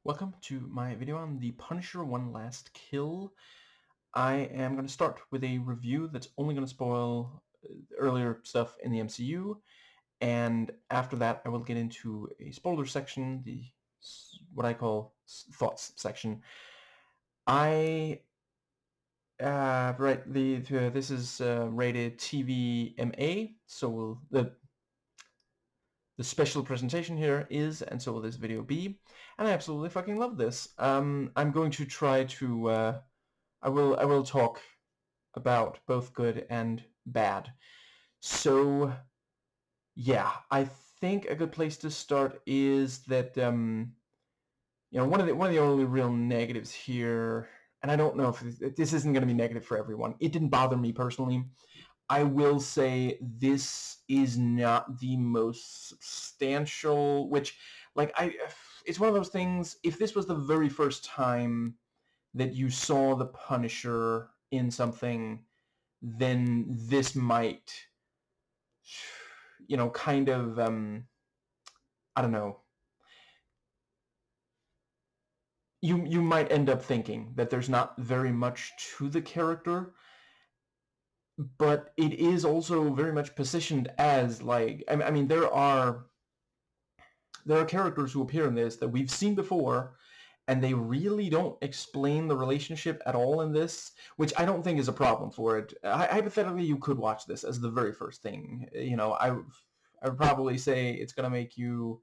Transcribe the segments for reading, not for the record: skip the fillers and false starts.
Welcome to my video on The Punisher One Last Kill. I am going to start with a review that's only going to spoil earlier stuff in the MCU, and after that I will get into a spoiler section, what I call thoughts section. This is rated TV-MA, so the special presentation here is, and so will this video be, and I absolutely fucking love this. I'm going to try to, I will talk about both good and bad. So, yeah, I think a good place to start is that, one of the only real negatives here, and I don't know if this isn't going to be negative for everyone. It didn't bother me personally. I will say this is not the most substantial, it's one of those things, if this was the very first time that you saw the Punisher in something, then this might, kind of, I don't know, you might end up thinking that there's not very much to the character, but it is also very much positioned as, I mean, there are characters who appear in this that we've seen before, and they really don't explain the relationship at all in this, which I don't think is a problem for it. Hypothetically, you could watch this as the very first thing. I would probably say it's going to make you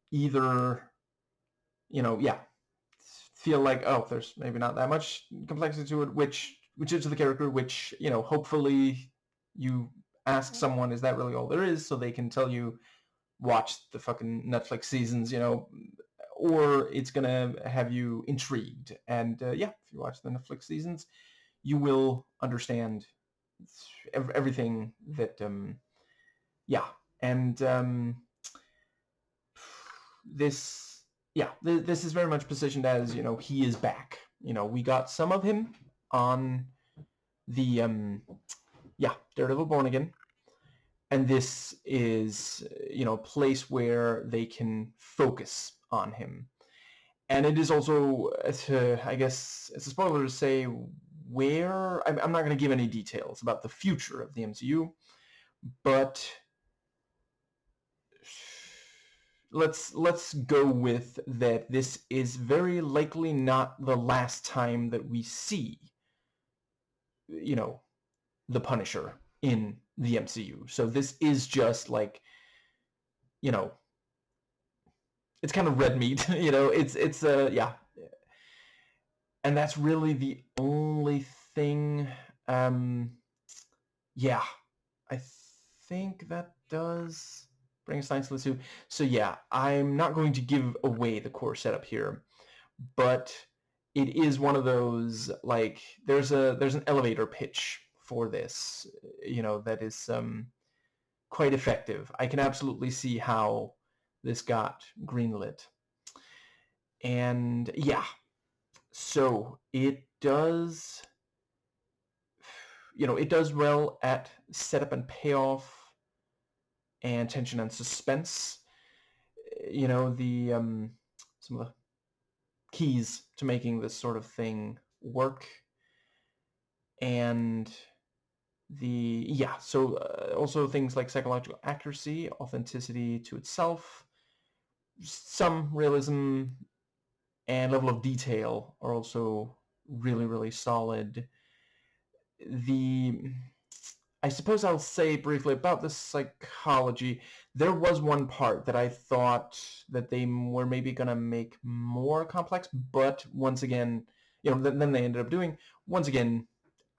either, feel like, oh, there's maybe not that much complexity to it, which is to the character, which, hopefully you ask someone, is that really all there is, so they can tell you, watch the fucking Netflix seasons, or it's gonna have you intrigued. And if you watch the Netflix seasons, you will understand everything that, this is very much positioned as, he is back. We got some of him on the, Daredevil Born Again. And this is, a place where they can focus on him. And it is also, I guess, it's a spoiler to say where, I'm not going to give any details about the future of the MCU, but let's go with that this is very likely not the last time that we see, the Punisher in the MCU. So this is just like, it's kind of red meat, it's and that's really the only thing. I think that does bring us nicely to. So yeah, I'm not going to give away the core setup here, but it is one of those, like, there's an elevator pitch for this, that is quite effective. I can absolutely see how this got greenlit. And so it does, it does well at setup and payoff and tension and suspense. Some of the keys to making this sort of thing work. And also things like psychological accuracy, authenticity to itself, some realism, and level of detail are also really, really solid. I suppose I'll say briefly about the psychology. There was one part that I thought that they were maybe going to make more complex, but once again, then they ended up doing. Once again,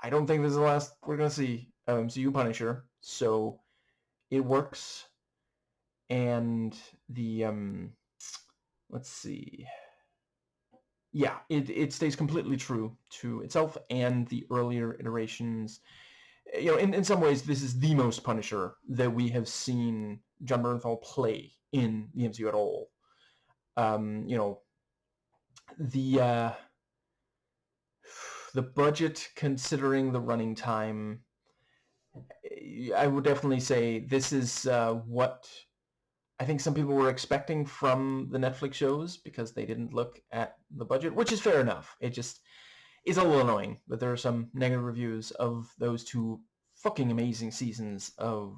I don't think this is the last we're going to see MCU Punisher, so it works. And let's see. Yeah, it stays completely true to itself and the earlier iterations. In some ways, this is the most Punisher that we have seen Jon Bernthal play in the MCU at all. The budget, considering the running time, I would definitely say this is what I think some people were expecting from the Netflix shows because they didn't look at the budget, which is fair enough. It just is a little annoying that there are some negative reviews of those two fucking amazing seasons of,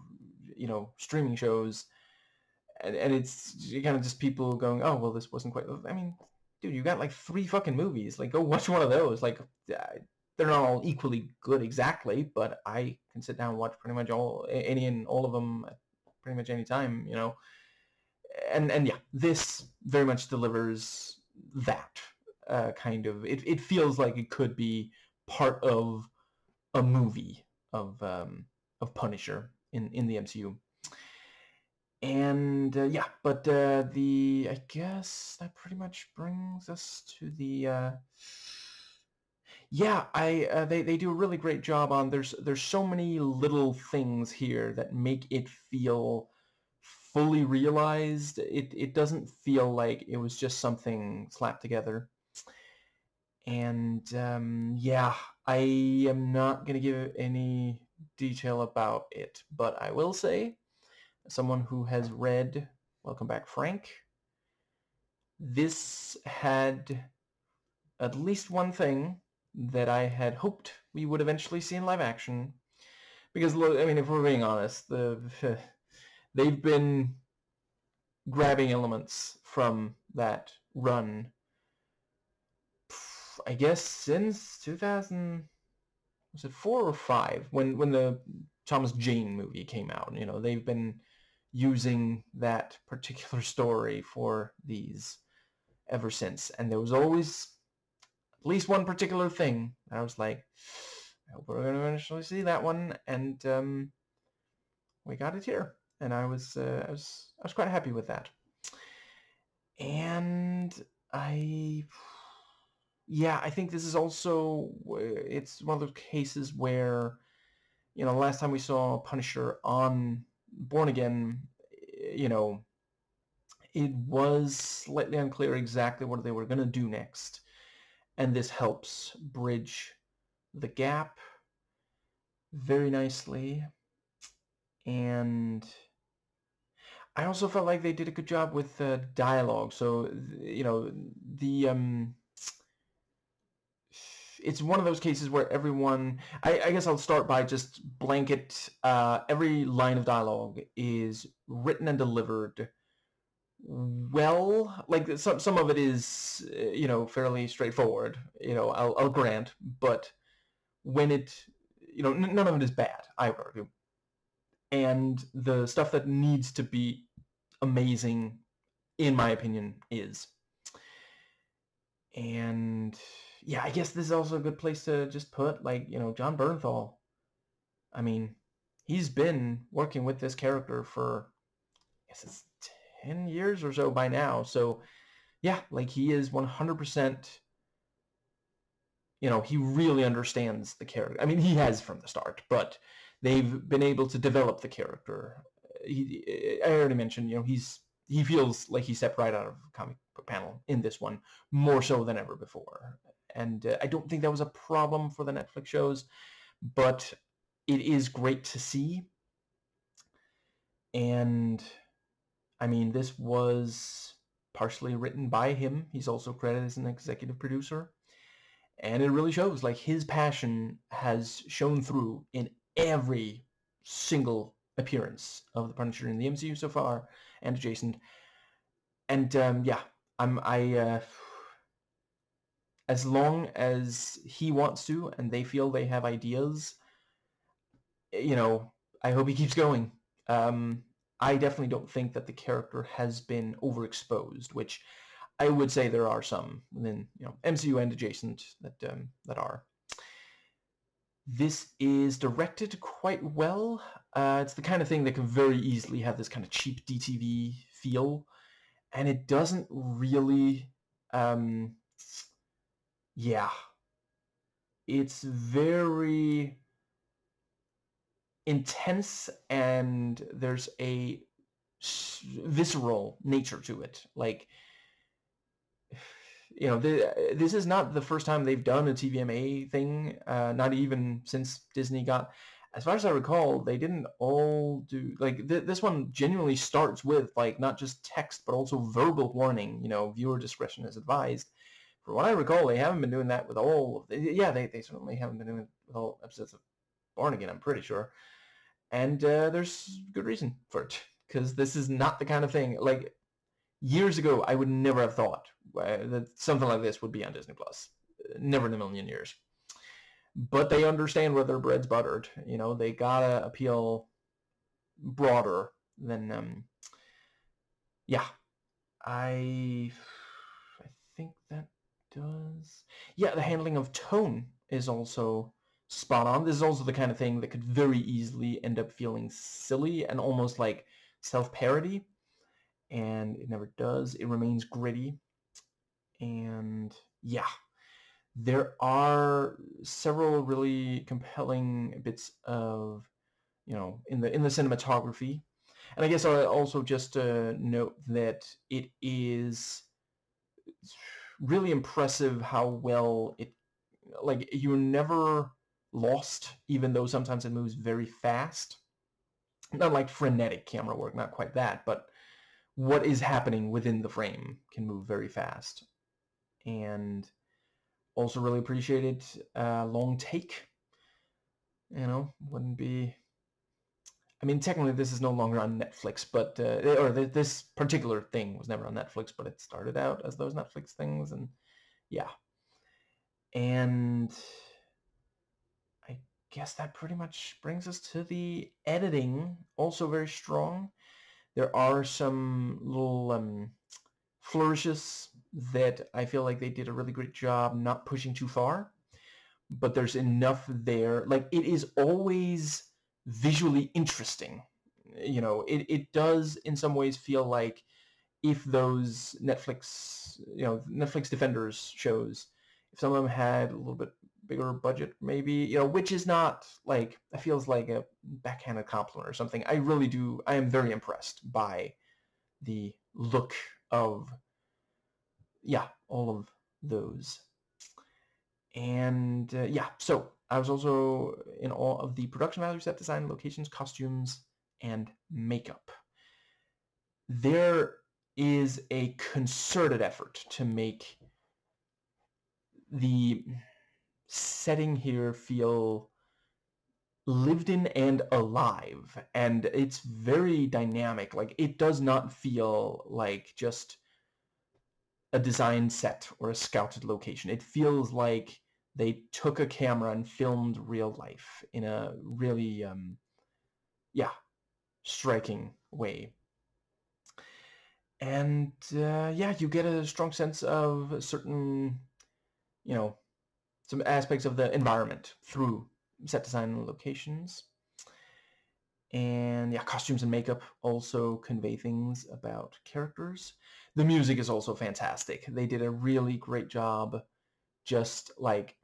streaming shows. And it's kind of just people going, oh, well, this wasn't quite... I mean, dude, you got like 3 fucking movies. Like, go watch one of those. Like, they're not all equally good exactly, but I can sit down and watch pretty much any and all of them at pretty much any time, And yeah, this very much delivers that kind of... It feels like it could be part of a movie of Punisher in the MCU. And yeah, but I guess that pretty much brings us to the yeah, they do a really great job on... There's so many little things here that make it feel fully realized. It doesn't feel like it was just something slapped together. And yeah, I am not gonna give any detail about it, but I will say, someone who has read Welcome Back, Frank, this had at least one thing that I had hoped we would eventually see in live action. Because, I mean, if we're being honest, they've been grabbing elements from that run, I guess, since 2000... was it 4 or 5? When the Thomas Jane movie came out. They've been using that particular story for these ever since. And there was always at least one particular thing that I was like, I hope we're going to eventually see that one. And we got it here. And I was quite happy with that. And yeah, I think this is also... it's one of those cases where, last time we saw Punisher on Born Again, it was slightly unclear exactly what they were going to do next. And this helps bridge the gap very nicely. And I also felt like they did a good job with dialogue. So, it's one of those cases where everyone... I guess I'll start by just blanket... every line of dialogue is written and delivered well. Like, some of it is, fairly straightforward, I'll grant. But when it... none of it is bad, I would argue. And the stuff that needs to be amazing, in my opinion, is. And yeah, I guess this is also a good place to just put, like, John Bernthal. I mean, he's been working with this character for, I guess it's 10 years or so by now. So yeah, like, he is 100%, he really understands the character. I mean, he has from the start, but they've been able to develop the character. I already mentioned, he feels like he stepped right out of a comic book panel in this one, more so than ever before. And I don't think that was a problem for the Netflix shows, but it is great to see. And I mean, this was partially written by him. He's also credited as an executive producer. And it really shows, like, his passion has shown through in every single appearance of the Punisher in the MCU so far and adjacent. And yeah, as long as he wants to and they feel they have ideas, I hope he keeps going. I definitely don't think that the character has been overexposed, which I would say there are some within, MCU and adjacent that are. This is directed quite well. It's the kind of thing that can very easily have this kind of cheap DTV feel, and it doesn't really... yeah. It's very intense, and there's a visceral nature to it. Like, this is not the first time they've done a TVMA thing, not even since Disney got... as far as I recall, they didn't all do, like, this one genuinely starts with, like, not just text, but also verbal warning, viewer discretion is advised. From what I recall, they haven't been doing that with all of they certainly haven't been doing it with all episodes of Born Again, I'm pretty sure. And there's good reason for it, because this is not the kind of thing, like, years ago, I would never have thought that something like this would be on Disney+. Never in a million years. But they understand where their bread's buttered. They gotta appeal broader than, yeah. I think that does... Yeah, the handling of tone is also spot on. This is also the kind of thing that could very easily end up feeling silly and almost like self-parody. And it never does. It remains gritty. And yeah, there are several really compelling bits of, in the cinematography. And I guess I'll also just note that it is really impressive how well it, like, you're never lost, even though sometimes it moves very fast. Not like frenetic camera work, not quite that, but what is happening within the frame can move very fast. And also really appreciated long take. Wouldn't be... I mean, technically this is no longer on Netflix, but this particular thing was never on Netflix, but it started out as those Netflix things, and yeah. And I guess that pretty much brings us to the editing. Also very strong. There are some little flourishes that I feel like they did a really great job not pushing too far, but there's enough there. Like, it is always visually interesting. It does in some ways feel like if those Netflix Defenders shows, if some of them had a little bit bigger budget, maybe, which is not, like, it feels like a backhanded compliment or something. I am very impressed by the look of, all of those. And so I was also in awe of the production value, set design, locations, costumes, and makeup. There is a concerted effort to make the setting here feel lived in and alive, and it's very dynamic. Like, it does not feel like just a designed set or a scouted location. It feels like they took a camera and filmed real life in a really, striking way. And you get a strong sense of certain, some aspects of the environment through set design and locations. And costumes and makeup also convey things about characters. The music is also fantastic. They did a really great job. Just, like,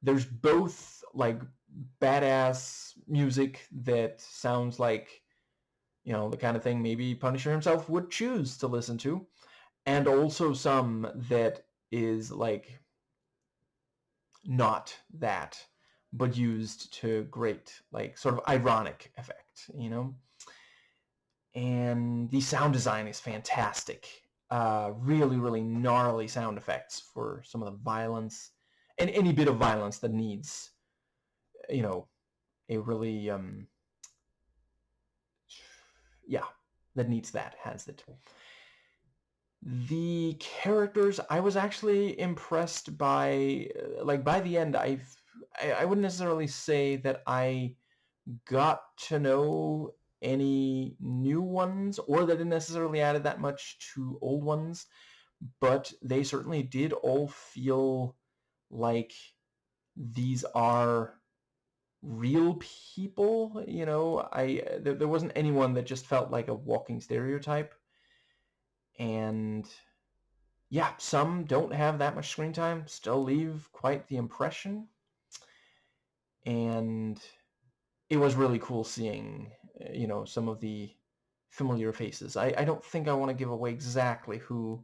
there's both, like, badass music that sounds like, the kind of thing maybe Punisher himself would choose to listen to, and also some that is, like, not that, but used to great, like, sort of ironic effect, And the sound design is fantastic. Really, really gnarly sound effects for some of the violence, and any bit of violence that needs, a really, that needs that, has it. The characters, I was actually impressed by, like, by the end, I wouldn't necessarily say that I got to know any new ones, or that it necessarily added that much to old ones, but they certainly did all feel like these are real people. There wasn't anyone that just felt like a walking stereotype. And some don't have that much screen time, still leave quite the impression. And it was really cool seeing, some of the familiar faces. I don't think I want to give away exactly who,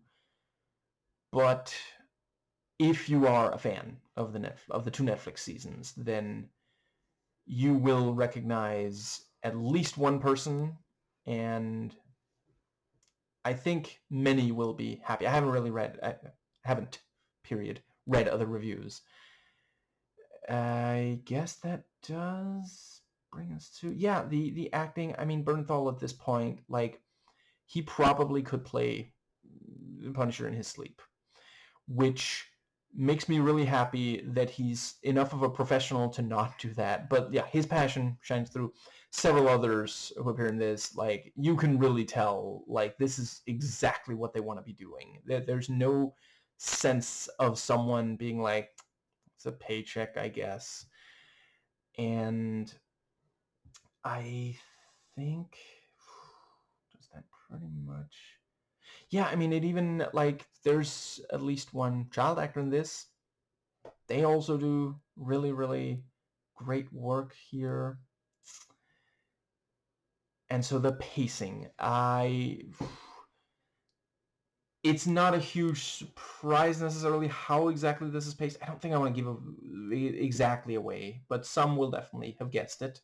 but if you are a fan of the two Netflix seasons, then you will recognize at least one person, and I think many will be happy. I haven't really read, read other reviews. I guess that does bring us to, yeah, the acting. I mean, Bernthal at this point, like, he probably could play Punisher in his sleep, which makes me really happy that he's enough of a professional to not do that. But yeah, his passion shines through. Several others who appear in this, like, you can really tell, like, this is exactly what they want to be doing. There's no sense of someone being like, it's a paycheck, I guess. And I think, does that pretty much... Yeah, I mean, it even, like, there's at least one child actor in this. They also do really, really great work here. And so the pacing, it's not a huge surprise necessarily how exactly this is paced. I don't think I want to give it exactly away, but some will definitely have guessed it.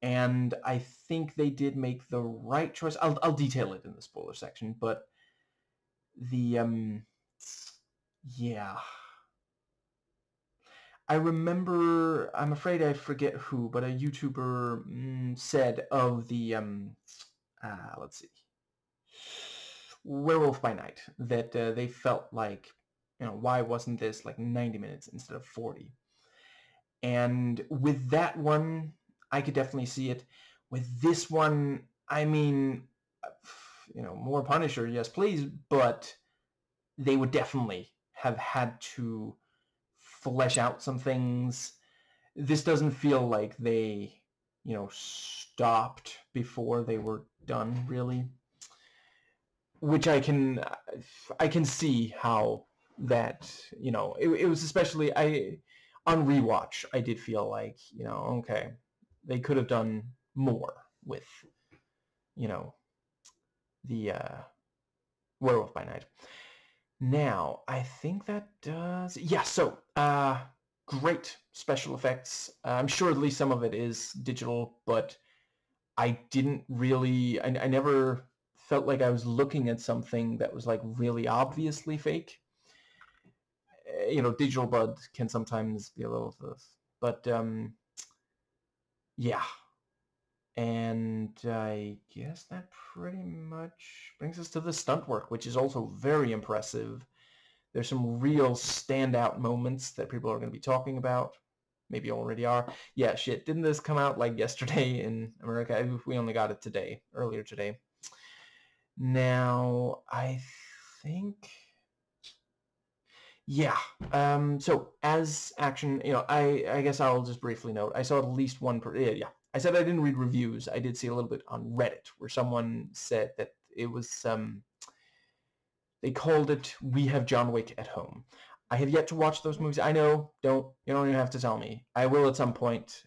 And I think they did make the right choice. I'll detail it in the spoiler section, but the yeah. I remember, I'm afraid I forget who, but a YouTuber said of the let's see, Werewolf by Night, that they felt like, why wasn't this like 90 minutes instead of 40? And with that one, I could definitely see it. With this one, I mean, more Punisher, yes please, but they would definitely have had to flesh out some things. This doesn't feel like they, stopped before they were done, really. Which I can see how that, it was, especially on rewatch, I did feel like, okay, they could have done more with, the Werewolf by Night. Now, I think that does... Yeah, so, great special effects. I'm sure at least some of it is digital, but I didn't really... I never felt like I was looking at something that was, like, really obviously fake. Digital blood can sometimes be a little... But, yeah. And I guess that pretty much brings us to the stunt work, which is also very impressive. There's some real standout moments that people are going to be talking about. Maybe already are. Yeah, shit. Didn't this come out like yesterday in America? We only got it earlier today. Now, I think... Yeah. So as action, I guess I'll just briefly note, I saw at least one yeah. I said I didn't read reviews. I did see a little bit on Reddit where someone said that it was they called it "We Have John Wick at Home." I have yet to watch those movies. I know, you don't even have to tell me. I will at some point.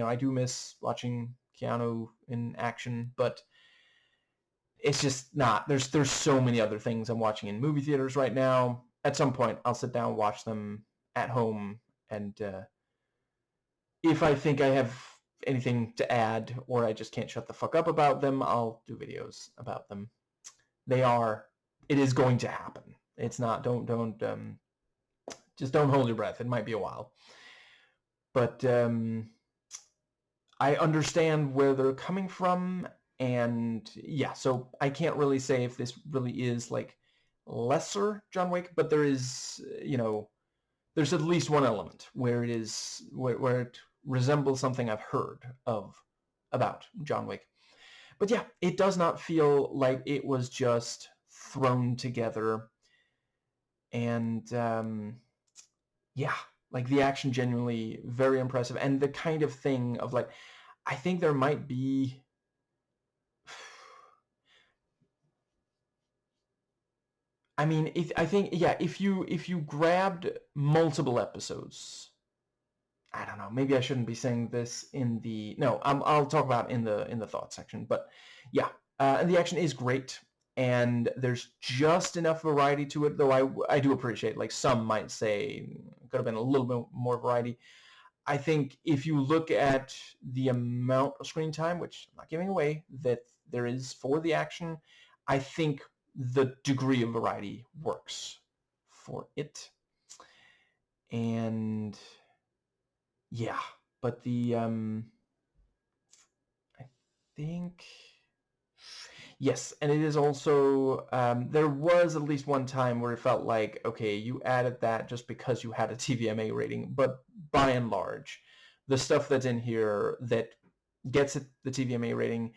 I do miss watching Keanu in action, but it's just not. There's so many other things I'm watching in movie theaters right now. At some point, I'll sit down and watch them at home, and if I think I have anything to add or I just can't shut the fuck up about them, I'll do videos about them. It is going to happen. It's not, just don't hold your breath. It might be a while. But I understand where they're coming from, and yeah, so I can't really say if this really is like lesser John Wick, but there is, there's at least one element where it is, where it resembles something I've heard of about John Wick. But yeah, it does not feel like it was just thrown together. And yeah, like the action genuinely very impressive. And the kind of thing of like, I think there might be... I mean, if you grabbed multiple episodes, I don't know, maybe I shouldn't be saying this in the... No, I'll talk about in the thought section. But yeah, and the action is great, and there's just enough variety to it, though I do appreciate, like, some might say could have been a little bit more variety. I think if you look at the amount of screen time, which I'm not giving away, that there is for the action, I think the degree of variety works for it. And yeah, but the I think yes, and it is also there was at least one time where it felt like, okay, you added that just because you had a TVMA rating, but by and large, the stuff that's in here that gets it the TVMA rating,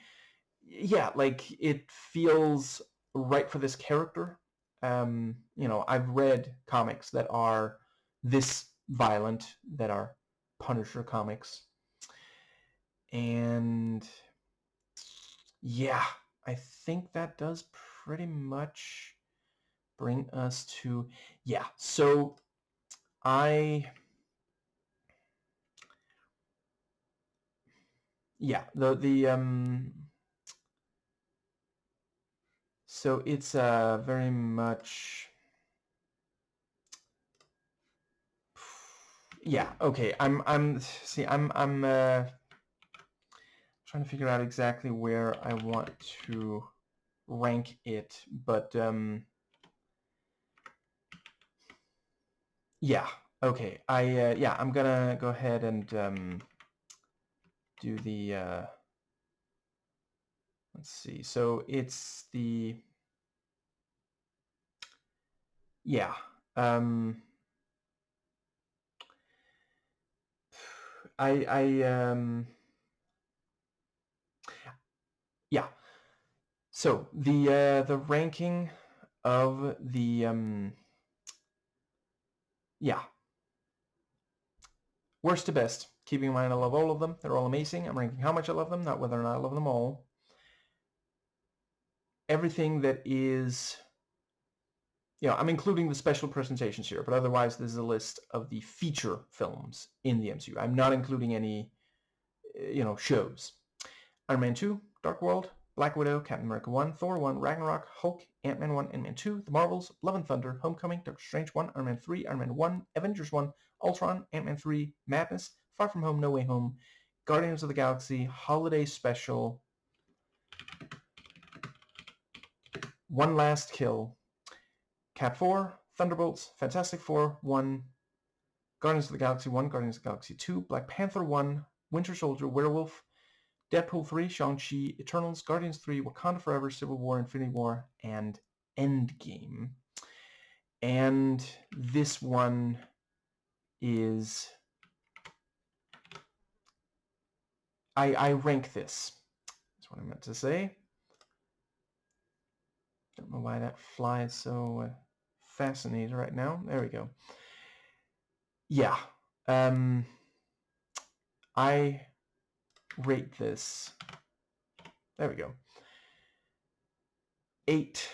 yeah, like it feels right for this character. You know, I've read comics that are this violent, that are Punisher comics, and yeah, I think that does pretty much bring us to, yeah, so I, yeah, so it's very much, yeah, okay, I'm trying to figure out exactly where I want to rank it, but yeah, okay, yeah, I'm gonna go ahead and do the let's see, so it's the, yeah, I yeah, so the ranking of the yeah, worst to best, keeping in mind I love all of them, they're all amazing. I'm ranking how much I love them, not whether or not I love them all. Everything that is, you know, I'm including the special presentations here, but otherwise this is a list of the feature films in the MCU. I'm not including any, you know, shows. Iron Man 2, Dark World, Black Widow, Captain America 1, Thor 1, Ragnarok, Hulk, Ant-Man 1, Ant-Man 2, The Marvels, Love and Thunder, Homecoming, Doctor Strange 1, Iron Man 3, Iron Man 1, Avengers 1, Ultron, Ant-Man 3, Madness, Far From Home, No Way Home, Guardians of the Galaxy, Holiday Special, One Last Kill, Cap 4, Thunderbolts, Fantastic Four 1, Guardians of the Galaxy 1, Guardians of the Galaxy 2, Black Panther 1, Winter Soldier, Werewolf, Deadpool 3, Shang-Chi, Eternals, Guardians 3, Wakanda Forever, Civil War, Infinity War, and Endgame. And this one is, I rank this. That's what I meant to say. Don't know why that fly is so fascinated right now. There we go. Yeah. I rate this. There we go. 8.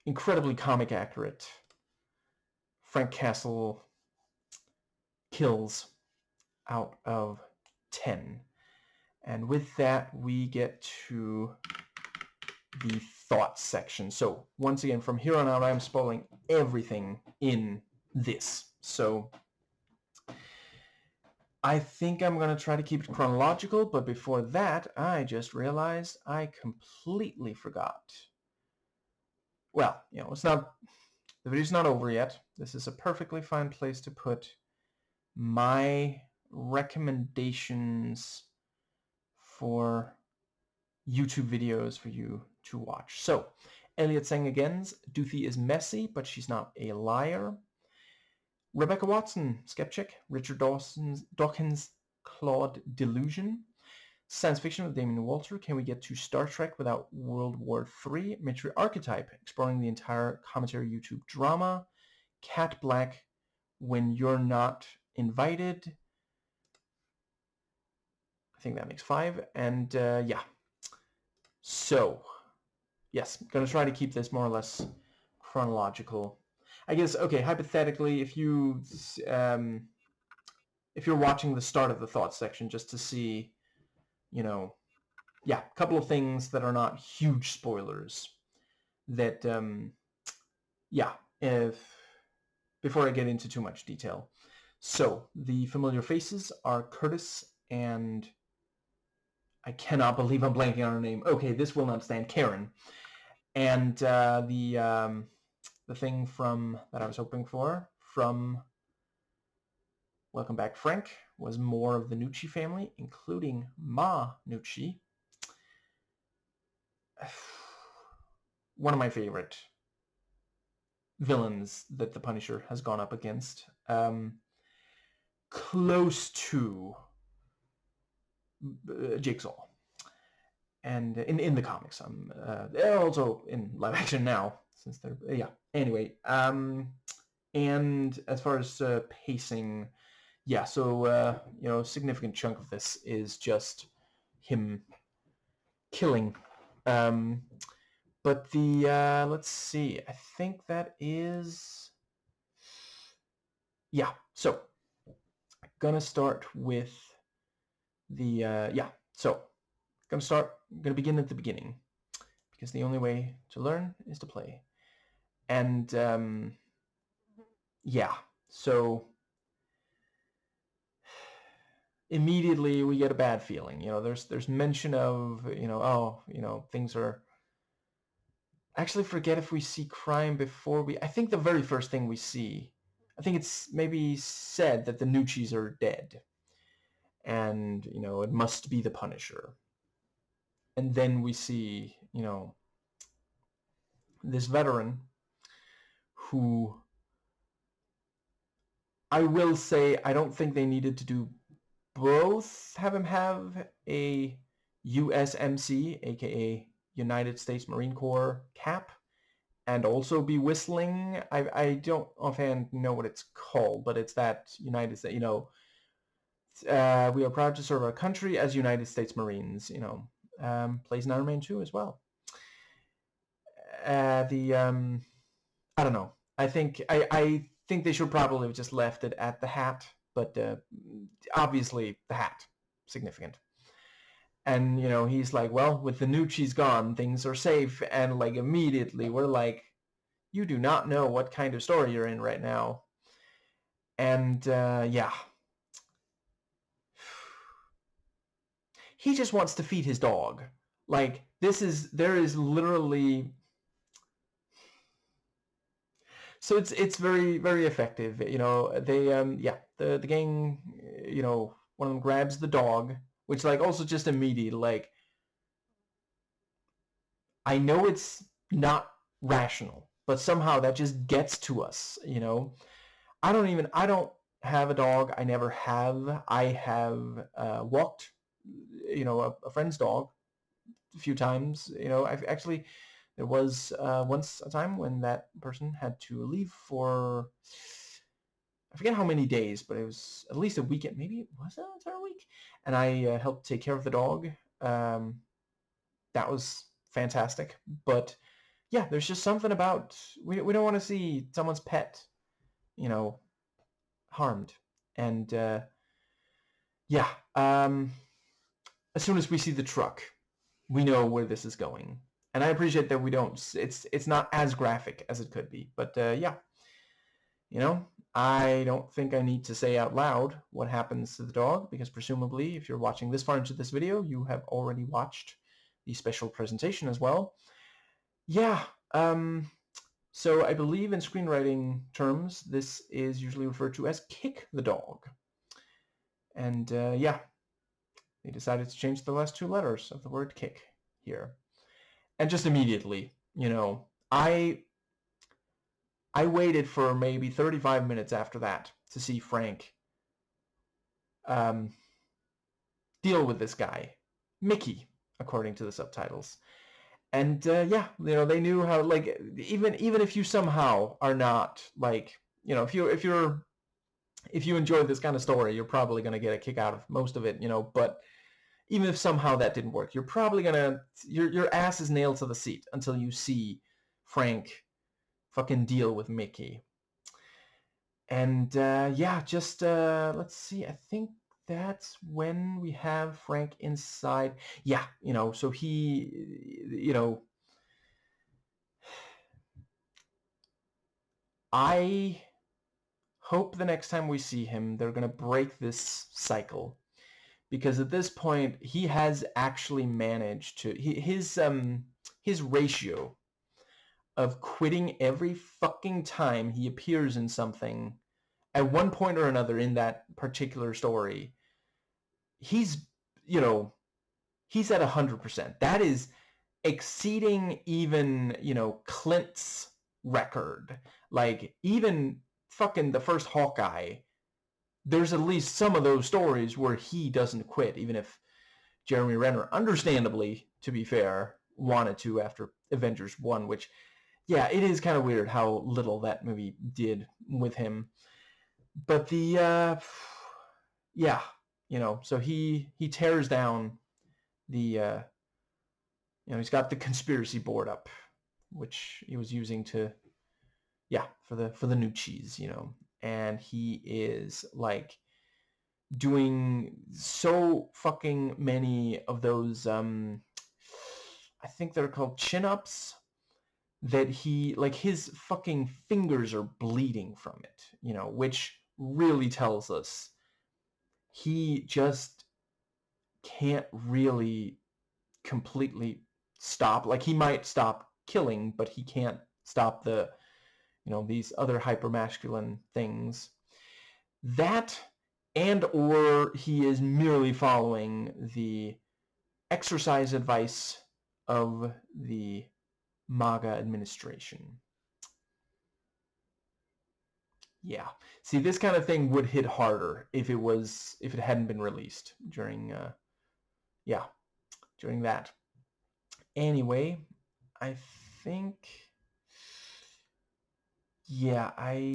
Incredibly comic accurate. Frank Castle kills out of 10. And with that, we get to the thoughts section. So once again, from here on out, I'm spoiling everything in this. So I think I'm going to try to keep it chronological, but before that, I just realized I completely forgot. Well, you know, it's not, the video's not over yet. This is a perfectly fine place to put my recommendations for YouTube videos for you to watch. So, Elliot sang again's Duthie is messy, but she's not a liar. Rebecca Watson, Skeptic. Richard Dawkins, Claude Delusion. Science Fiction with Damien Walter. Can we get to Star Trek without World War III? Mitri Archetype, exploring the entire commentary YouTube drama. Cat Black, When You're Not Invited. I think that makes 5. And yeah. So, yes, I'm going to try to keep this more or less chronological. I guess, okay, hypothetically, if you're watching the start of the thoughts section just to see, you know, yeah, a couple of things that are not huge spoilers that, yeah, if before I get into too much detail. So the familiar faces are Curtis and I cannot believe I'm blanking on her name. Okay, this will not stand. Karen. And the thing from that I was hoping for from Welcome Back, Frank was more of the Nucci family, including Ma Nucci. One of my favorite villains that the Punisher has gone up against. Close to Jigsaw. And in the comics, they're also in live action now, since they're, yeah. Anyway, and as far as pacing, yeah, so, you know, a significant chunk of this is just him killing. But the, let's see, I think that is, yeah, so, I'm gonna start with the, yeah, so, I'm gonna begin at the beginning, because the only way to learn is to play. And, yeah, so immediately we get a bad feeling. You know, there's mention of, you know, oh, you know, things are... I actually forget if we see crime before I think the very first thing we see, I think it's maybe said that the Nuccis are dead. And, you know, it must be the Punisher. And then we see, you know, this veteran who... I will say I don't think they needed to do both. Have him have a USMC, aka United States Marine Corps cap, and also be whistling. I don't offhand know what it's called, but it's that United States, you know, we are proud to serve our country as United States Marines, you know, plays in Iron Man 2 as well. I don't know. I think they should probably have just left it at the hat, but obviously the hat, significant. And, you know, he's like, well, with the Nucci's gone, things are safe. And, like, immediately we're like, you do not know what kind of story you're in right now. And, yeah. He just wants to feed his dog. Like, there is literally... So it's very, very effective. You know, they, yeah, the gang, you know, one of them grabs the dog, which, like, also just immediate, like, I know it's not rational, but somehow that just gets to us, you know. I don't have a dog. I never have. I have walked, you know, a friend's dog a few times. You know, I've actually, there was once a time when that person had to leave for, I forget how many days, but it was at least a weekend. Maybe it was an entire week. And I helped take care of the dog. That was fantastic. But yeah, there's just something about, we don't want to see someone's pet, you know, harmed. And yeah, as soon as we see the truck, we know where this is going. And I appreciate that we don't, it's not as graphic as it could be. But yeah, you know, I don't think I need to say out loud what happens to the dog, because presumably if you're watching this far into this video, you have already watched the special presentation as well. Yeah, so I believe in screenwriting terms, this is usually referred to as kick the dog. And yeah, they decided to change the last two letters of the word kick here. And just immediately, you know, I waited for maybe 35 minutes after that to see Frank deal with this guy, Mickey, according to the subtitles. And yeah, you know, they knew how, like, even if you somehow are not, like, you know, if you enjoy this kind of story, you're probably going to get a kick out of most of it, you know. But even if somehow that didn't work, you're probably going to, your ass is nailed to the seat until you see Frank fucking deal with Mickey. And yeah, just let's see, I think that's when we have Frank inside. Yeah, you know, so he, you know, I hope the next time we see him, they're going to break this cycle. Because at this point, he has actually managed to... His ratio of quitting every fucking time he appears in something at one point or another in that particular story, he's at 100%. That is exceeding even, Clint's record. Like, even fucking the first Hawkeye, there's at least some of those stories where he doesn't quit, even if Jeremy Renner, understandably, to be fair, wanted to after Avengers 1, which, yeah, it is kind of weird how little that movie did with him. But so he tears down the, he's got the conspiracy board up, which he was using to, for the new cheese, and he is like doing so fucking many of those, I think they're called chin-ups, that he, like, his fucking fingers are bleeding from it, which really tells us he just can't really completely stop. Like, he might stop killing, but he can't stop the, these other hypermasculine things. That, and or he is merely following the exercise advice of the MAGA administration. Yeah. See, this kind of thing would hit harder if it hadn't been released during that. Anyway, I think, I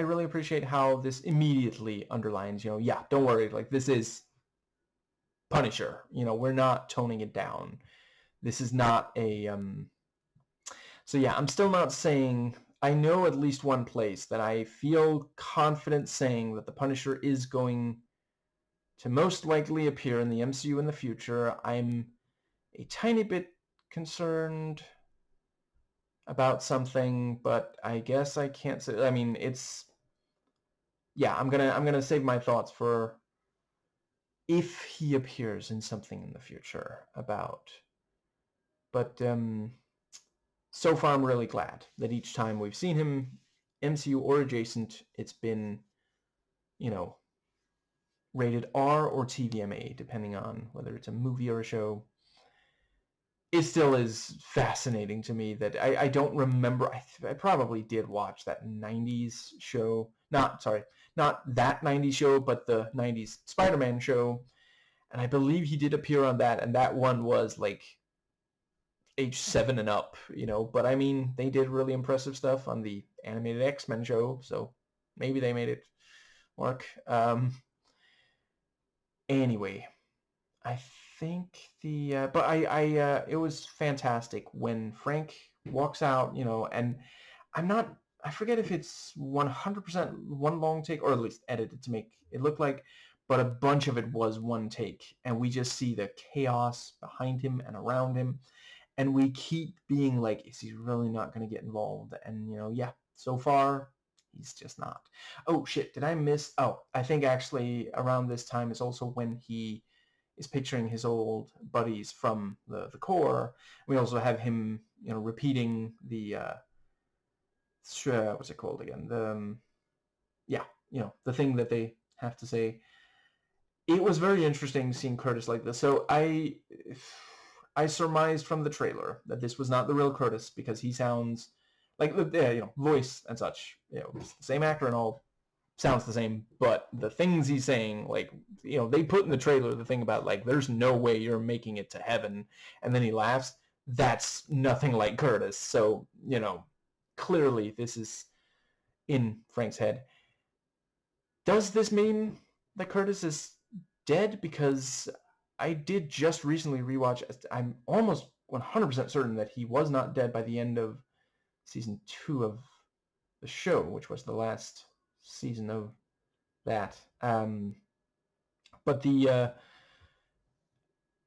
really appreciate how this immediately underlines, don't worry, like, this is Punisher, we're not toning it down. This is not a, so yeah, I'm still not saying, I know at least one place that I feel confident saying that the Punisher is going to most likely appear in the MCU in the future. I'm a tiny bit concerned about something, but I guess I can't say. I mean, it's, I'm gonna save my thoughts for if he appears in something in the future about. But so far, I'm really glad that each time we've seen him, MCU or adjacent, it's been, rated R or TVMA, depending on whether it's a movie or a show. It still is fascinating to me that I don't remember. I probably did watch that 90s show. Not that 90s show, but the 90s Spider-Man show. And I believe he did appear on that, and that one was like age 7 and up, But I mean, they did really impressive stuff on the animated X-Men show, so maybe they made it work. Anyway, I think it was fantastic when Frank walks out, and I forget if it's 100% one long take, or at least edited to make it look like, but a bunch of it was one take, and we just see the chaos behind him and around him, and we keep being like, is he really not going to get involved? And, so far, he's just not. Oh, shit, did I miss? Oh, I think actually around this time is also when he is picturing his old buddies from the Corps. We also have him, repeating the, what's it called again? The, the thing that they have to say. It was very interesting seeing Curtis like this. So I surmised from the trailer that this was not the real Curtis, because he sounds like, voice and such, same actor and all, sounds the same, but the things he's saying, like, they put in the trailer the thing about, like, there's no way you're making it to heaven, and then he laughs. That's nothing like Curtis. So, clearly this is in Frank's head. Does this mean that Curtis is dead? Because I did just recently rewatch, I'm almost 100% certain that he was not dead by the end of season 2 of the show, which was the last season of that. But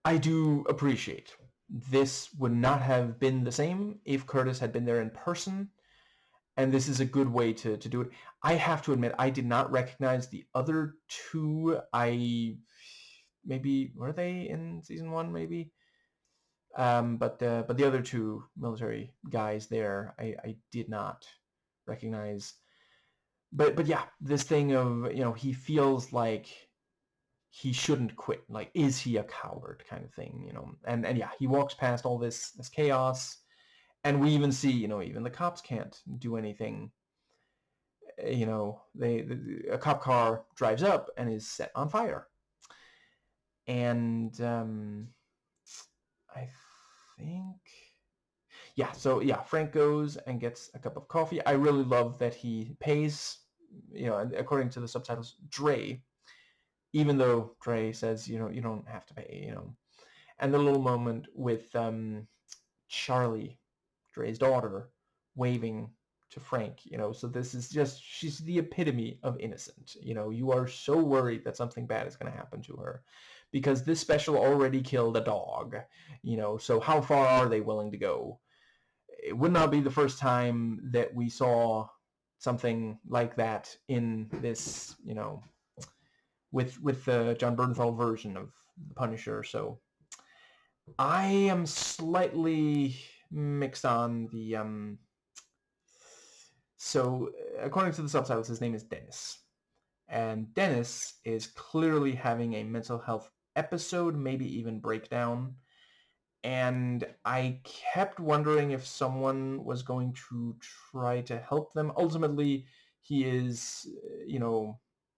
I do appreciate this would not have been the same if Curtis had been there in person. and this is a good way to do it. I have to admit, I did not recognize the other two. Maybe were they in season 1? Maybe. But the other two military guys there, I did not recognize. But yeah, this thing of, he feels like he shouldn't quit. Like, is he a coward kind of thing, And yeah, he walks past all this chaos, and we even see, even the cops can't do anything. A cop car drives up and is set on fire. And I think, yeah, so yeah, Frank goes and gets a cup of coffee. I really love that he pays, according to the subtitles, Dre, even though Dre says, you don't have to pay, And the little moment with Charlie, Dre's daughter, waving to Frank, so this is just, she's the epitome of innocent. You are so worried that something bad is going to happen to her because this special already killed a dog, so how far are they willing to go? It would not be the first time that we saw something like that in this, with the John Bernthal version of the Punisher. So I am slightly mixed on the so according to the subtitles, his name is Dennis, and Dennis is clearly having a mental health episode, maybe even breakdown. And I kept wondering if someone was going to try to help them. Ultimately, he is,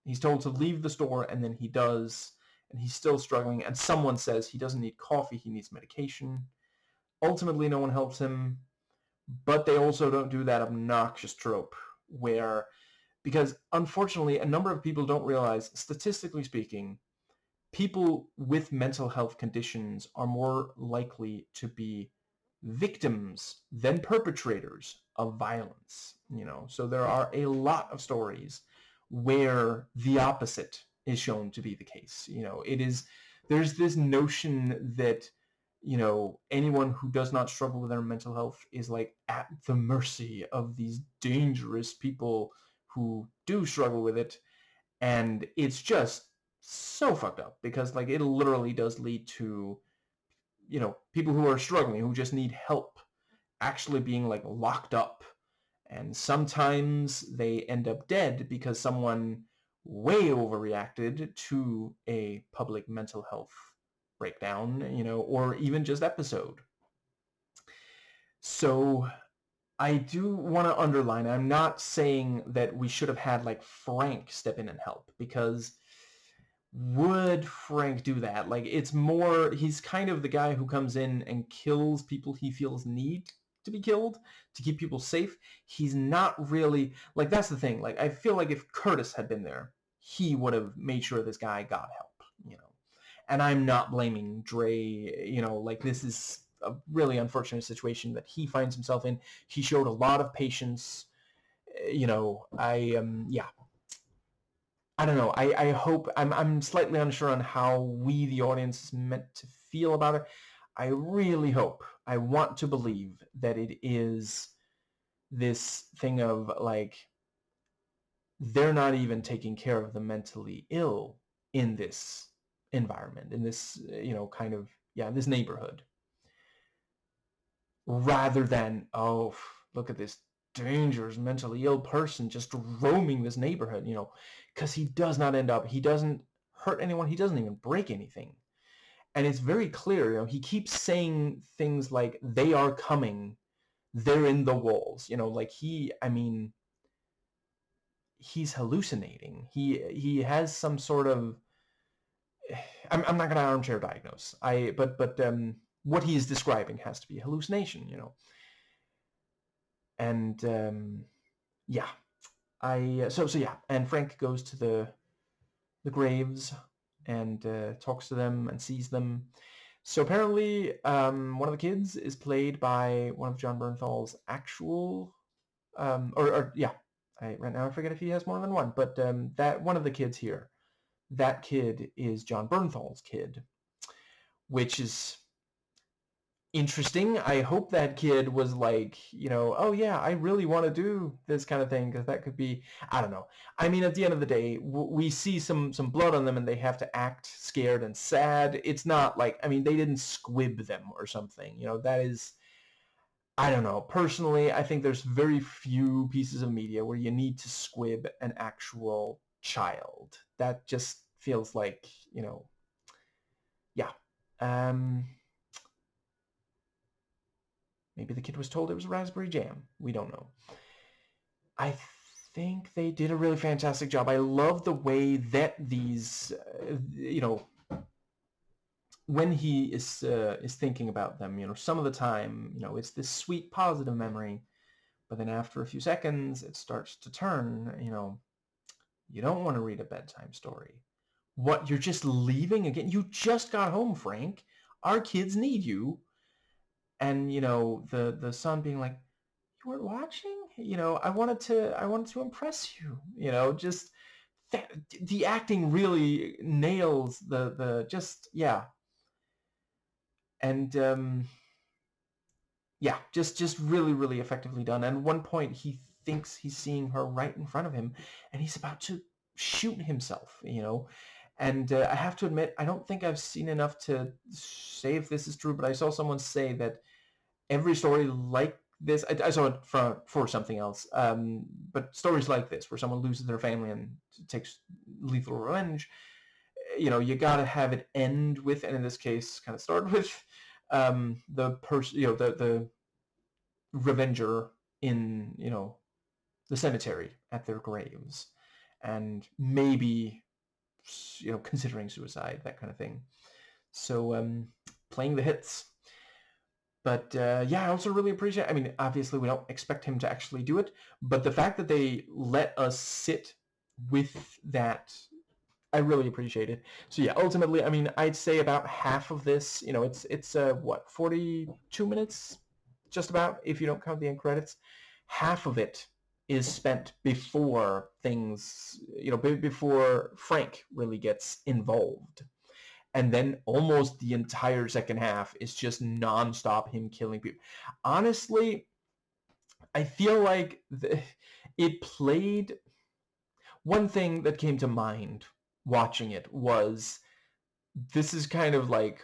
he's told to leave the store, and then he does, and he's still struggling, and someone says he doesn't need coffee, he needs medication. Ultimately, no one helps him, but they also don't do that obnoxious trope where, because unfortunately, a number of people don't realize, statistically speaking, people with mental health conditions are more likely to be victims than perpetrators of violence. So there are a lot of stories where the opposite is shown to be the case. There's this notion that anyone who does not struggle with their mental health is like at the mercy of these dangerous people who do struggle with it, and it's just so fucked up because like it literally does lead to people who are struggling, who just need help, actually being like locked up, and sometimes they end up dead because someone way overreacted to a public mental health breakdown, or even just episode. So I do want to underline, I'm not saying that we should have had like Frank step in and help, because would Frank do that? Like, it's more, he's kind of the guy who comes in and kills people he feels need to be killed to keep people safe. He's not really, like, that's the thing. Like, I feel like if Curtis had been there, he would have made sure this guy got help, And I'm not blaming Dre, like, this is a really unfortunate situation that he finds himself in. He showed a lot of patience, yeah. I don't know. I hope, I'm slightly unsure on how we, the audience, is meant to feel about it. I really hope, I want to believe that it is this thing of like, they're not even taking care of the mentally ill in this environment, in this, kind of, this neighborhood. Rather than, oh, look at this dangerous mentally ill person just roaming this neighborhood, because he doesn't hurt anyone, he doesn't even break anything. And it's very clear, he keeps saying things like, they are coming, they're in the walls, like he's hallucinating. He has some sort of, I'm not going to armchair diagnose, but what he is describing has to be a hallucination, and yeah, so yeah, and Frank goes to the graves and talks to them and sees them. So apparently, one of the kids is played by one of John Bernthal's actual, yeah, right now I forget if he has more than one, but that one of the kids here, that kid is John Bernthal's kid, which is interesting. I hope that kid was like, oh yeah, I really want to do this kind of thing, because that could be, I don't know. I mean, at the end of the day, we see some blood on them and they have to act scared and sad. It's not like, I mean, they didn't squib them or something. That is, I don't know. Personally, I think there's very few pieces of media where you need to squib an actual child. That just feels like, yeah. Um, Maybe the kid was told it was raspberry jam. We don't know. I think they did a really fantastic job. I love the way that these, when he is thinking about them, some of the time, it's this sweet positive memory, but then after a few seconds, it starts to turn, you don't want to read a bedtime story. What, you're just leaving again? You just got home, Frank. Our kids need you. And, the son being like, you weren't watching? I wanted to impress you. Just the acting really nails the just, yeah. And yeah, just really, really effectively done. And at one point he thinks he's seeing her right in front of him, and he's about to shoot himself, And I have to admit, I don't think I've seen enough to say if this is true, but I saw someone say that every story like this, I saw it for something else, but stories like this, where someone loses their family and takes lethal revenge, you gotta have it end with, and in this case, kind of start with, the person, the revenger in, the cemetery at their graves, and maybe, considering suicide, that kind of thing. So, playing the hits. But yeah, I also really appreciate, I mean, obviously we don't expect him to actually do it, but the fact that they let us sit with that, I really appreciate it. So yeah, ultimately, I mean, I'd say about half of this, it's what, 42 minutes, just about, if you don't count the end credits. Half of it is spent before things, before Frank really gets involved. And then almost the entire second half is just nonstop him killing people. Honestly, I feel like it played... One thing that came to mind watching it was, this is kind of like,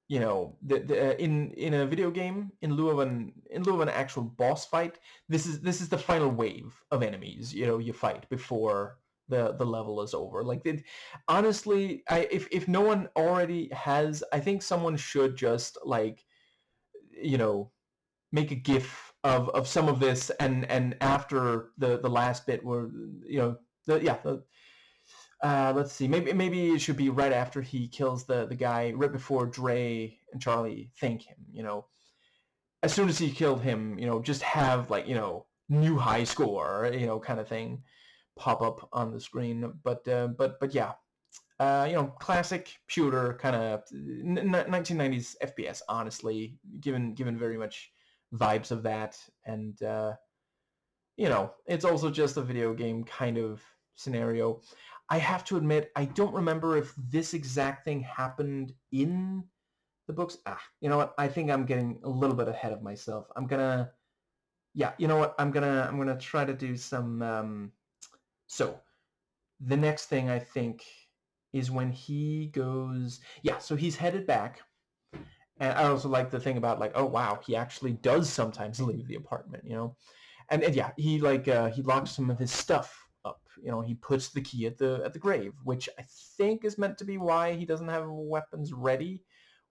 in a video game, in lieu of an actual boss fight, this is the final wave of enemies you fight before the level is over. Like, honestly, if no one already has, I think someone should just, like, make a GIF of some of this, and after the last bit where, let's see, maybe it should be right after he kills the guy, right before Dre and Charlie thank him. As soon as he killed him, just have, like, new high score, kind of thing pop up on the screen. But yeah, classic shooter kind of 1990s FPS. Honestly, given very much vibes of that, and it's also just a video game kind of scenario. I have to admit, I don't remember if this exact thing happened in the books. You know what? I think I'm getting a little bit ahead of myself. Yeah, you know what? I'm gonna try to do some. So the next thing, I think, is when he goes. Yeah, so he's headed back. And I also like the thing about, like, oh wow, he actually does sometimes leave the apartment, and yeah, he he locks some of his stuff up. He puts the key at the grave, which I think is meant to be why he doesn't have weapons ready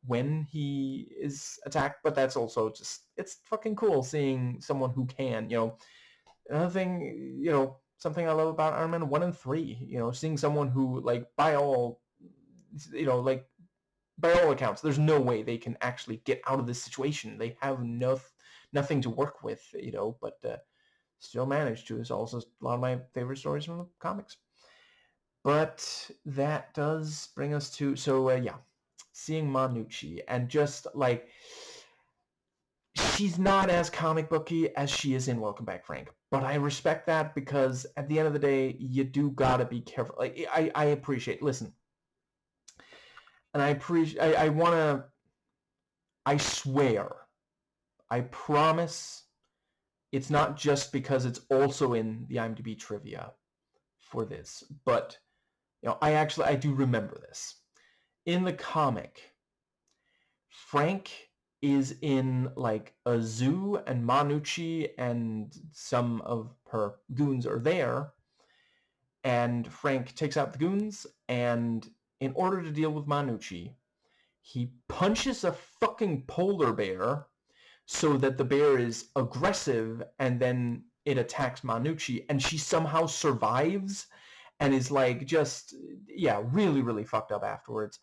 when he is attacked. But that's also just, it's fucking cool seeing someone who can. Another thing, something I love about Iron Man 1 and 3. Seeing someone who, like, by all accounts, there's no way they can actually get out of this situation. They have nothing to work with, but still managed to. Is also a lot of my favorite stories from the comics. But that does bring us to, so yeah, seeing Manucci, and just, like, she's not as comic booky as she is in Welcome Back, Frank. But I respect that, because at the end of the day, you do gotta be careful. Like, I appreciate, listen, and I appreciate, I want to I swear, I promise, it's not just because it's also in the IMDb trivia for this, but I do remember this. In the comic, Frank is in like a zoo, and Manucci and some of her goons are there, and Frank takes out the goons, and in order to deal with Manucci, he punches a fucking polar bear so that the bear is aggressive, and then it attacks Manucci, and she somehow survives and is like just, yeah, really, really fucked up afterwards.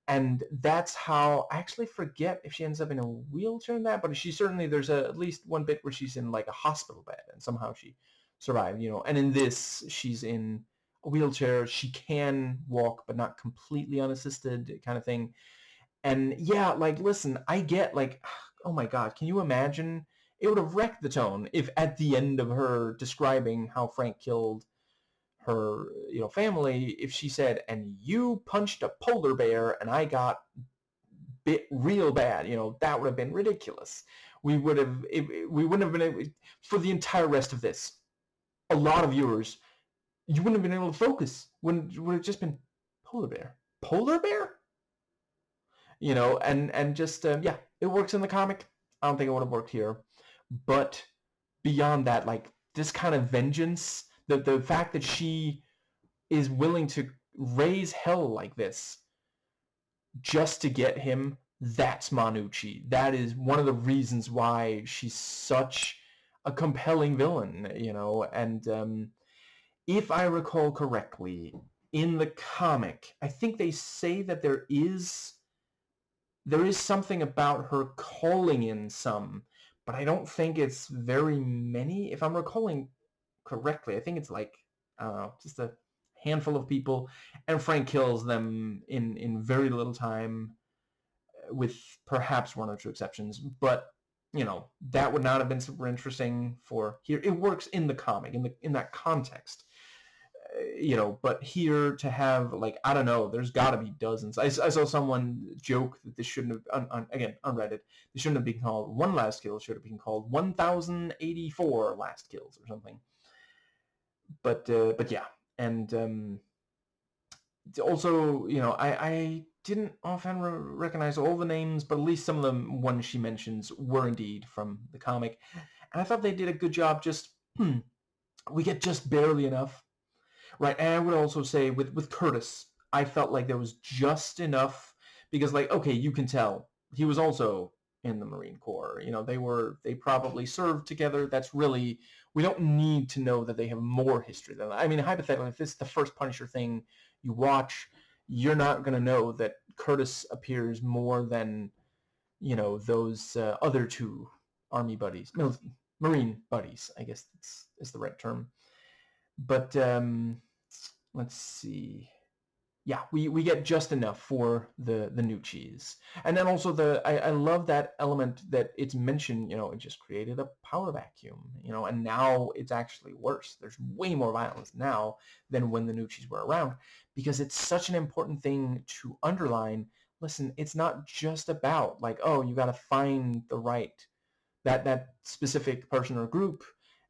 And that's how, I actually forget if she ends up in a wheelchair in that, but she certainly, there's at least one bit where she's in like a hospital bed and somehow she survived, and in this, she's in a wheelchair. She can walk, but not completely unassisted kind of thing. And yeah, like, listen, I get, like, oh my God, can you imagine? It would have wrecked the tone if at the end of her describing how Frank killed her, family, if she said, and you punched a polar bear and I got bit real bad, that would have been ridiculous. We wouldn't have been able, for the entire rest of this, a lot of viewers, you wouldn't have been able to focus. Would have just been polar bear. Polar bear? And just, yeah, it works in the comic. I don't think it would have worked here. But beyond that, like, this kind of vengeance, the fact that she is willing to raise hell like this just to get him, that's Manucci. That is one of the reasons why she's such a compelling villain, and if I recall correctly, in the comic, I think they say that there is something about her calling in some, but I don't think it's very many. If I'm recalling correctly, I think it's like, I don't know, just a handful of people, and Frank kills them in very little time, with perhaps one or two exceptions. But that would not have been super interesting for here. It works in the comic, in that context. But here to have, like, I don't know, there's got to be dozens. I saw someone joke that this shouldn't have, again, on Reddit, this shouldn't have been called One Last Kill, should have been called 1084 Last Kills or something. But yeah, and also, I didn't offhand recognize all the names, but at least some of the ones she mentions were indeed from the comic, and I thought they did a good job. Just we get just barely enough. Right, and I would also say with Curtis, I felt like there was just enough, because, like, okay, you can tell he was also in the Marine Corps. They probably served together. That's really, we don't need to know that they have more history than that. I mean, hypothetically, if this is the first Punisher thing you watch, you're not going to know that Curtis appears more than, those other two Army buddies, no, Marine buddies, I guess is the right term. But let's see. Yeah, we get just enough for the new cheese. And then also I love that element that it's mentioned, it just created a power vacuum, and now it's actually worse. There's way more violence now than when the new cheese were around, because it's such an important thing to underline. Listen, it's not just about, like, oh, you got to find the right, that specific person or group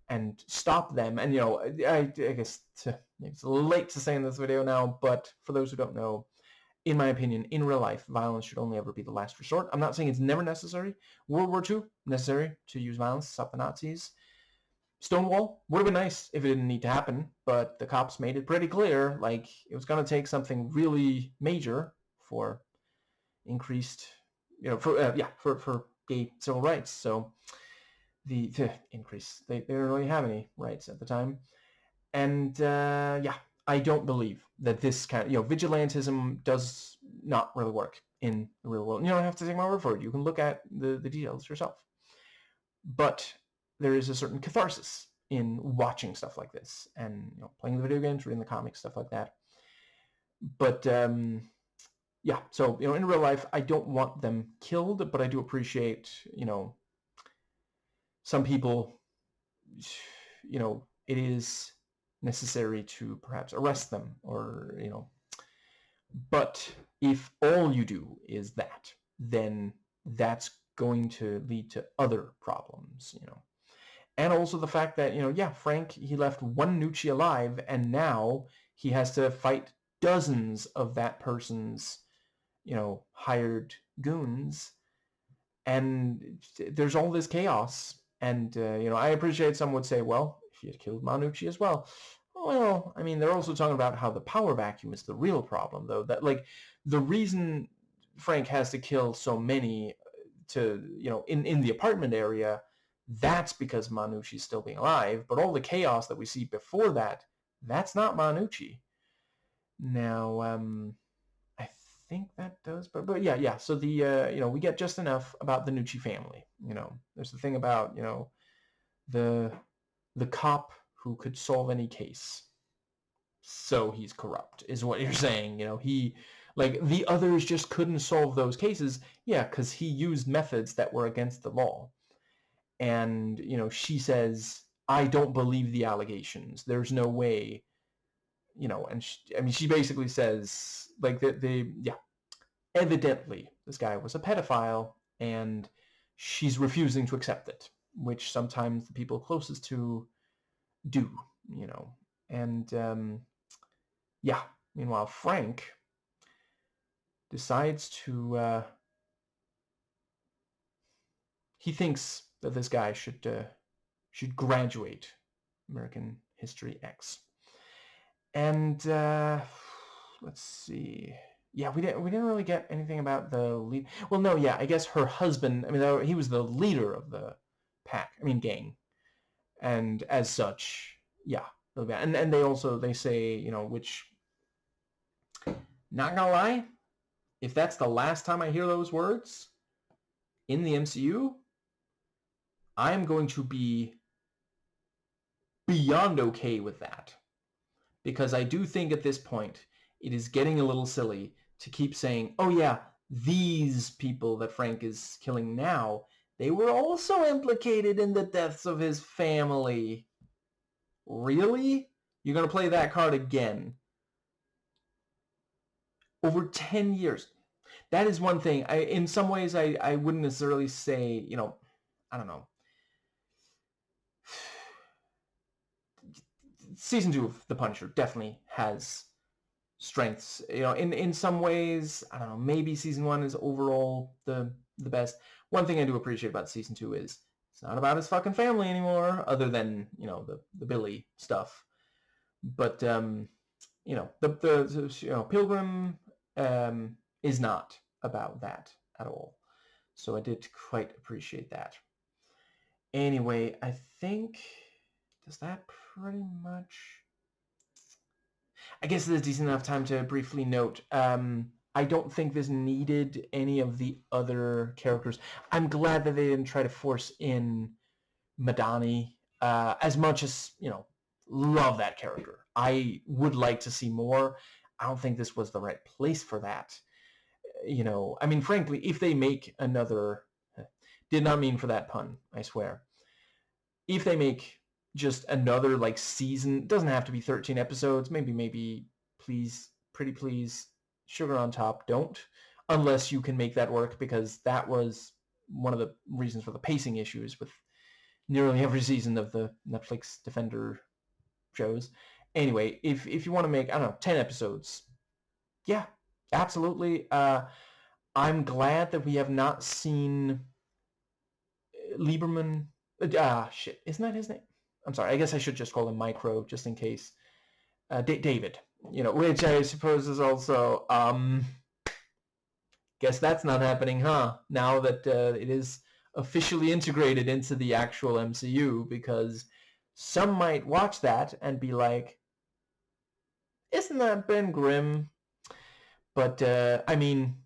and stop them. And I guess it's late to say in this video now, but for those who don't know, in my opinion, in real life, violence should only ever be the last resort. I'm not saying it's never necessary. World War II, necessary to use violence to stop the Nazis. Stonewall would have been nice if it didn't need to happen, but the cops made it pretty clear, like, it was going to take something really major for increased, for gay civil rights. So the increase, they didn't really have any rights at the time. And yeah, I don't believe that this kind of, vigilantism does not really work in the real world. You don't have to take my word for it. You can look at the details yourself. But there is a certain catharsis in watching stuff like this, and playing the video games, reading the comics, stuff like that. But yeah, so in real life, I don't want them killed, but I do appreciate, some people, it is necessary to perhaps arrest them, or but if all you do is that, then that's going to lead to other problems, And also the fact that, yeah, Frank, he left one Nucci alive, and now he has to fight dozens of that person's, hired goons. And there's all this chaos. And, I appreciate some would say, well, if he had killed Manucci as well. Well, I mean, they're also talking about how the power vacuum is the real problem, though. That, like, the reason Frank has to kill so many in the apartment area, that's because Manucci's still being alive. But all the chaos that we see before that, that's not Manucci. Now, I think that does, but yeah. So the we get just enough about the Nucci family. There's the thing about the cop who could solve any case. So he's corrupt, is what you're saying. He, like, the others just couldn't solve those cases. Yeah, because he used methods that were against the law. And she says, I don't believe the allegations. There's no way. And she basically says, like, yeah, evidently this guy was a pedophile, and she's refusing to accept it, which sometimes the people closest to do, And yeah, meanwhile, Frank decides to, he thinks that this guy should graduate American History X. And let's see. Yeah, we didn't really get anything about the lead. Well, no, yeah, I guess her husband. I mean, he was the leader of the pack. I mean, gang, and as such, yeah, really bad. And they say, which, not gonna lie, if that's the last time I hear those words in the MCU, I'm going to be beyond okay with that, because I do think at this point it is getting a little silly to keep saying, oh yeah, these people that Frank is killing now, they were also implicated in the deaths of his family. Really? You're going to play that card again? Over 10 years. That is one thing. In some ways, I wouldn't necessarily say, I don't know. Season 2 of The Punisher definitely has strengths. In some ways, I don't know, maybe season 1 is overall the best. One thing I do appreciate about season 2 is it's not about his fucking family anymore, other than, the Billy stuff. But the Pilgrim is not about that at all. So I did quite appreciate that. Anyway, I think, does that pretty much... I guess there's decent enough time to briefly note, I don't think this needed any of the other characters. I'm glad that they didn't try to force in Madani, as much as, love that character. I would like to see more. I don't think this was the right place for that. I mean, frankly, if they make another... Did not mean for that pun, I swear. If they make just another, like, season, doesn't have to be 13 episodes, maybe, please, pretty please, sugar on top, don't. Unless you can make that work, because that was one of the reasons for the pacing issues with nearly every season of the Netflix Defender shows. Anyway, if you want to make, I don't know, 10 episodes, yeah, absolutely. I'm glad that we have not seen Lieberman. Shit, isn't that his name? I'm sorry, I guess I should just call him Micro, just in case. David, which I suppose is also, guess that's not happening, huh? Now that it is officially integrated into the actual MCU, because some might watch that and be like, isn't that Ben Grimm? But, I mean,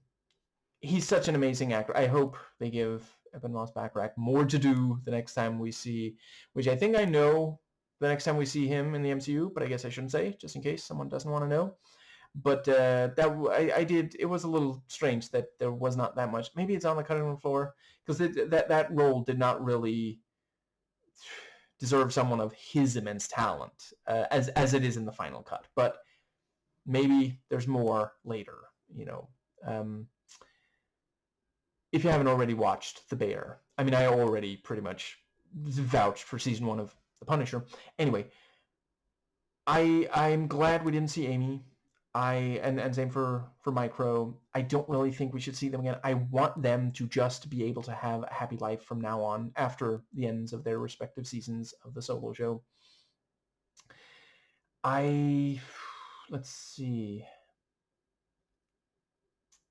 he's such an amazing actor. I hope they give Eben Moss-Backrack more to do the next time we see, which I think I know the next time we see him in the MCU, but I guess I shouldn't say, just in case someone doesn't want to know. But it was a little strange that there was not that much. Maybe it's on the cutting room floor, because that role did not really deserve someone of his immense talent, as it is in the final cut. But maybe there's more later, if you haven't already watched The Bear, I mean, I already pretty much vouched for season 1 of The Punisher. Anyway, I'm glad we didn't see Amy. And same for Micro. I don't really think we should see them again. I want them to just be able to have a happy life from now on after the ends of their respective seasons of the solo show. Let's see.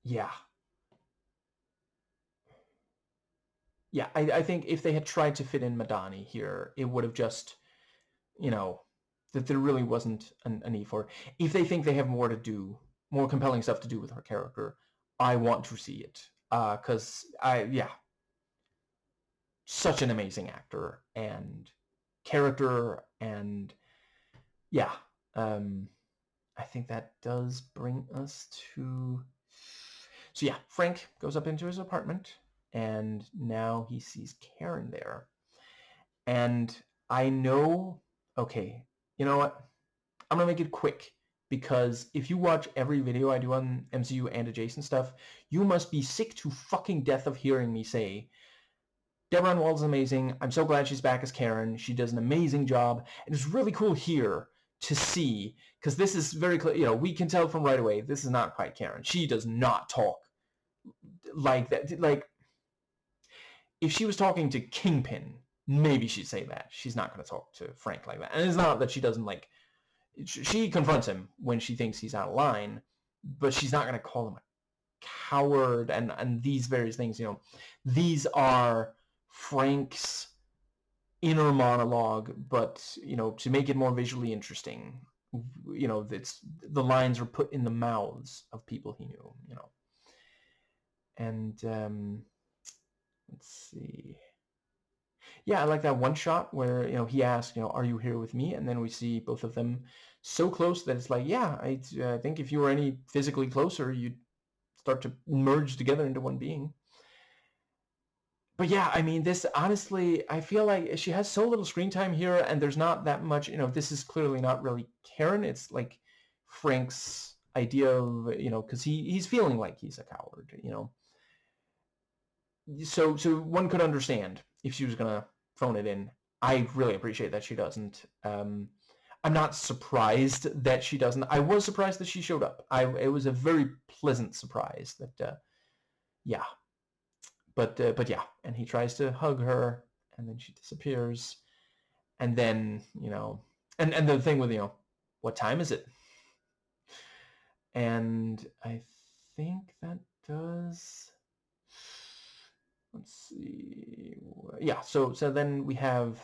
Yeah. Yeah, I think if they had tried to fit in Madani here, it would have just, that there really wasn't a need for it. If they think they have more to do, more compelling stuff to do with her character, I want to see it. Because such an amazing actor and character, and I think that does bring us to... So yeah, Frank goes up into his apartment, and now he sees Karen there. And I know, okay, you know what? I'm going to make it quick, because if you watch every video I do on MCU and adjacent stuff, you must be sick to fucking death of hearing me say, Deborah Ann Woll is amazing. I'm so glad she's back as Karen. She does an amazing job. And it's really cool here to see, because this is very clear, we can tell from right away, this is not quite Karen. She does not talk like that. Like, if she was talking to Kingpin, maybe she'd say that. She's not going to talk to Frank like that. And it's not that she doesn't, like, she confronts him when she thinks he's out of line, but she's not going to call him a coward and these various things. These are Frank's inner monologue, but to make it more visually interesting, it's the lines are put in the mouths of people he knew. And let's see. Yeah, I like that one shot where, he asks, are you here with me? And then we see both of them so close that it's like, yeah, I think if you were any physically closer, you'd start to merge together into one being. But yeah, I mean, this, honestly, I feel like she has so little screen time here, and there's not that much, this is clearly not really Karen. It's like Frank's idea of, because he's feeling like he's a coward, So one could understand if she was going to phone it in. I really appreciate that she doesn't. I'm not surprised that she doesn't. I was surprised that she showed up. It was a very pleasant surprise that, yeah. But yeah, and he tries to hug her, and then she disappears. And then, and the thing with, what time is it? And I think that does... Let's see. Yeah, so then we have,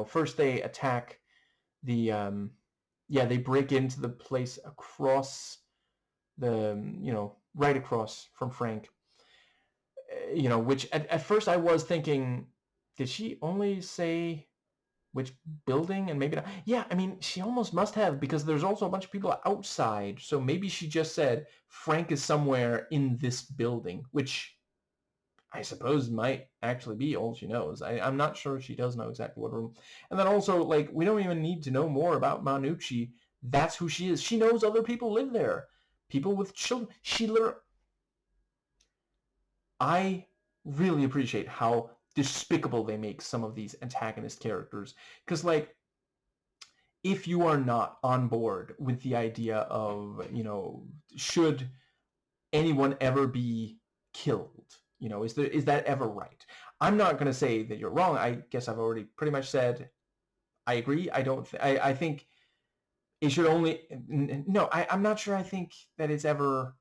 first they attack the, they break into the place across the, right across from Frank, which at first I was thinking, did she only say which building? And maybe not. Yeah, I mean, she almost must have, because there's also a bunch of people outside, so maybe she just said Frank is somewhere in this building, which I suppose might actually be all she knows. I'm not sure she does know exactly what room. And then also, like, we don't even need to know more about Manucci. That's who she is. She knows other people live there. People with children. I really appreciate how despicable they make some of these antagonist characters. Because, like, if you are not on board with the idea of, should anyone ever be killed, is that ever right? I'm not going to say that you're wrong. I guess I've already pretty much said I agree. I think it should only... No, I'm not sure I think that it's ever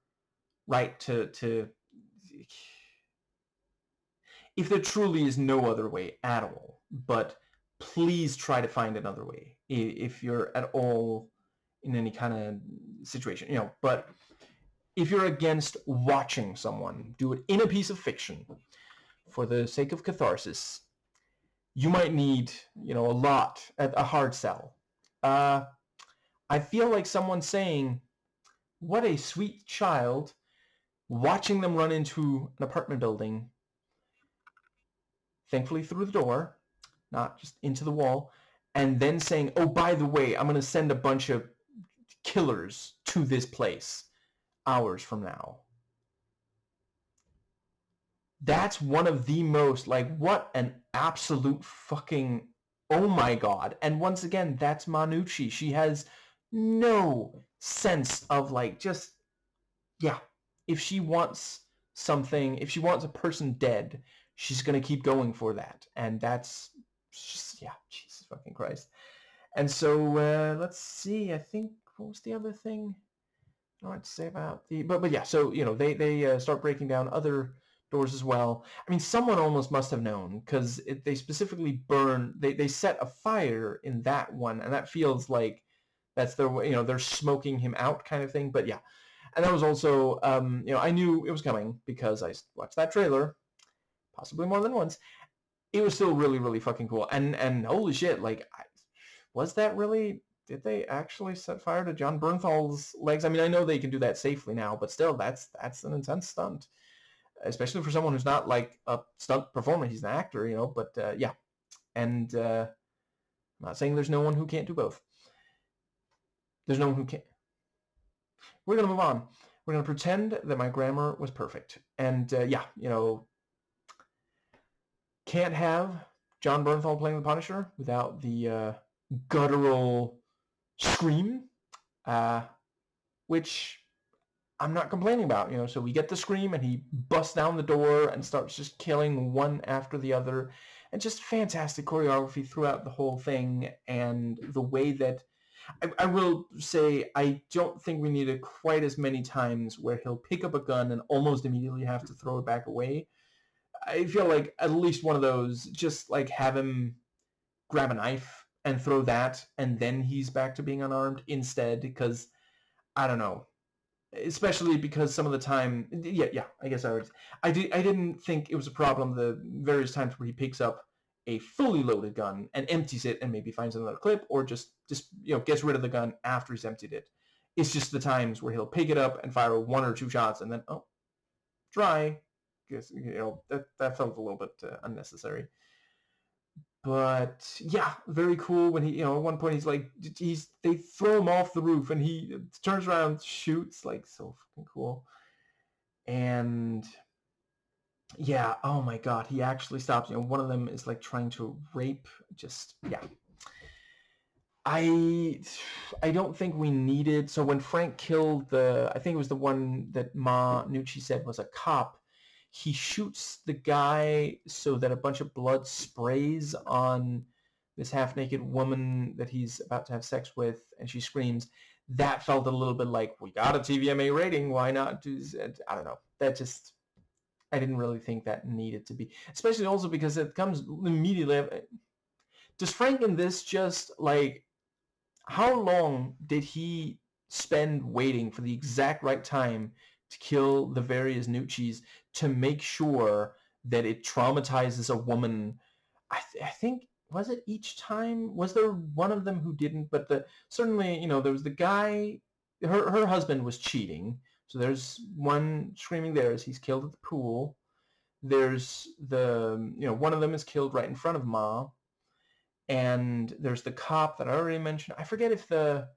right to... If there truly is no other way at all, but please try to find another way if you're at all in any kind of situation, but if you're against watching someone do it in a piece of fiction for the sake of catharsis, you might need, a hard sell. I feel like someone saying, what a sweet child, watching them run into an apartment building, thankfully through the door, not just into the wall, and then saying, oh, by the way, I'm going to send a bunch of killers to this place hours from now. that's one of the most, like, what an absolute fucking, oh my god. And once again, that's Manucci. She has no sense of, like, just, yeah, if she wants something, if she wants a person dead, she's gonna keep going for that. And that's just, yeah, Jesus fucking Christ. And so, let's see, I think, what was the other thing I wanted to say about the, but yeah, so, you know, they start breaking down other doors as well. I mean, someone almost must have known, because they specifically they set a fire in that one, and that feels like that's their way, you know, they're smoking him out kind of thing. But yeah, and that was also, you know, I knew it was coming because I watched that trailer possibly more than once. It was still really, really fucking cool. And holy shit, like, was that really, did they actually set fire to John Bernthal's legs? I mean, I know they can do that safely now, but still, that's an intense stunt, especially for someone who's not like a stunt performer. He's an actor, you know. But yeah, and I'm not saying there's no one who can't do both. There's no one who can't. We're gonna move on. We're gonna pretend that my grammar was perfect. And yeah, you know, can't have John Bernthal playing the Punisher without the guttural scream, which I'm not complaining about, you know. So we get the scream, and he busts down the door and starts just killing one after the other, and just fantastic choreography throughout the whole thing. And the way that, I will say, I don't think we needed quite as many times where he'll pick up a gun and almost immediately have to throw it back away. I feel like at least one of those, just like have him grab a knife and throw that, and then he's back to being unarmed instead, because I don't know. Especially because some of the time, yeah, I guess I didn't think it was a problem the various times where he picks up a fully loaded gun and empties it and maybe finds another clip, or just you know, gets rid of the gun after he's emptied it. It's just the times where he'll pick it up and fire one or two shots and then, oh, dry. Guess, you know, that felt a little bit unnecessary. But yeah, very cool when he, you know, at one point he's like, they throw him off the roof and he turns around, shoots, like, so fucking cool. And yeah, oh my god, he actually stops. You know, one of them is like trying to rape. Just, yeah. I don't think we needed, so when Frank killed I think it was the one that Ma Nucci said was a cop, he shoots the guy so that a bunch of blood sprays on this half-naked woman that he's about to have sex with, and she screams. That felt a little bit like, we got a TVMA rating, why not do, I don't know. That just, I didn't really think that needed to be, especially also because it comes immediately. Does Frank in this just, like, how long did he spend waiting for the exact right time to kill the various Nuccis to make sure that it traumatizes a woman? I think, was it each time? Was there one of them who didn't? But certainly, you know, there was the guy, her husband was cheating. So there's one screaming there as he's killed at the pool. There's you know, one of them is killed right in front of Ma. And there's the cop that I already mentioned. I forget if there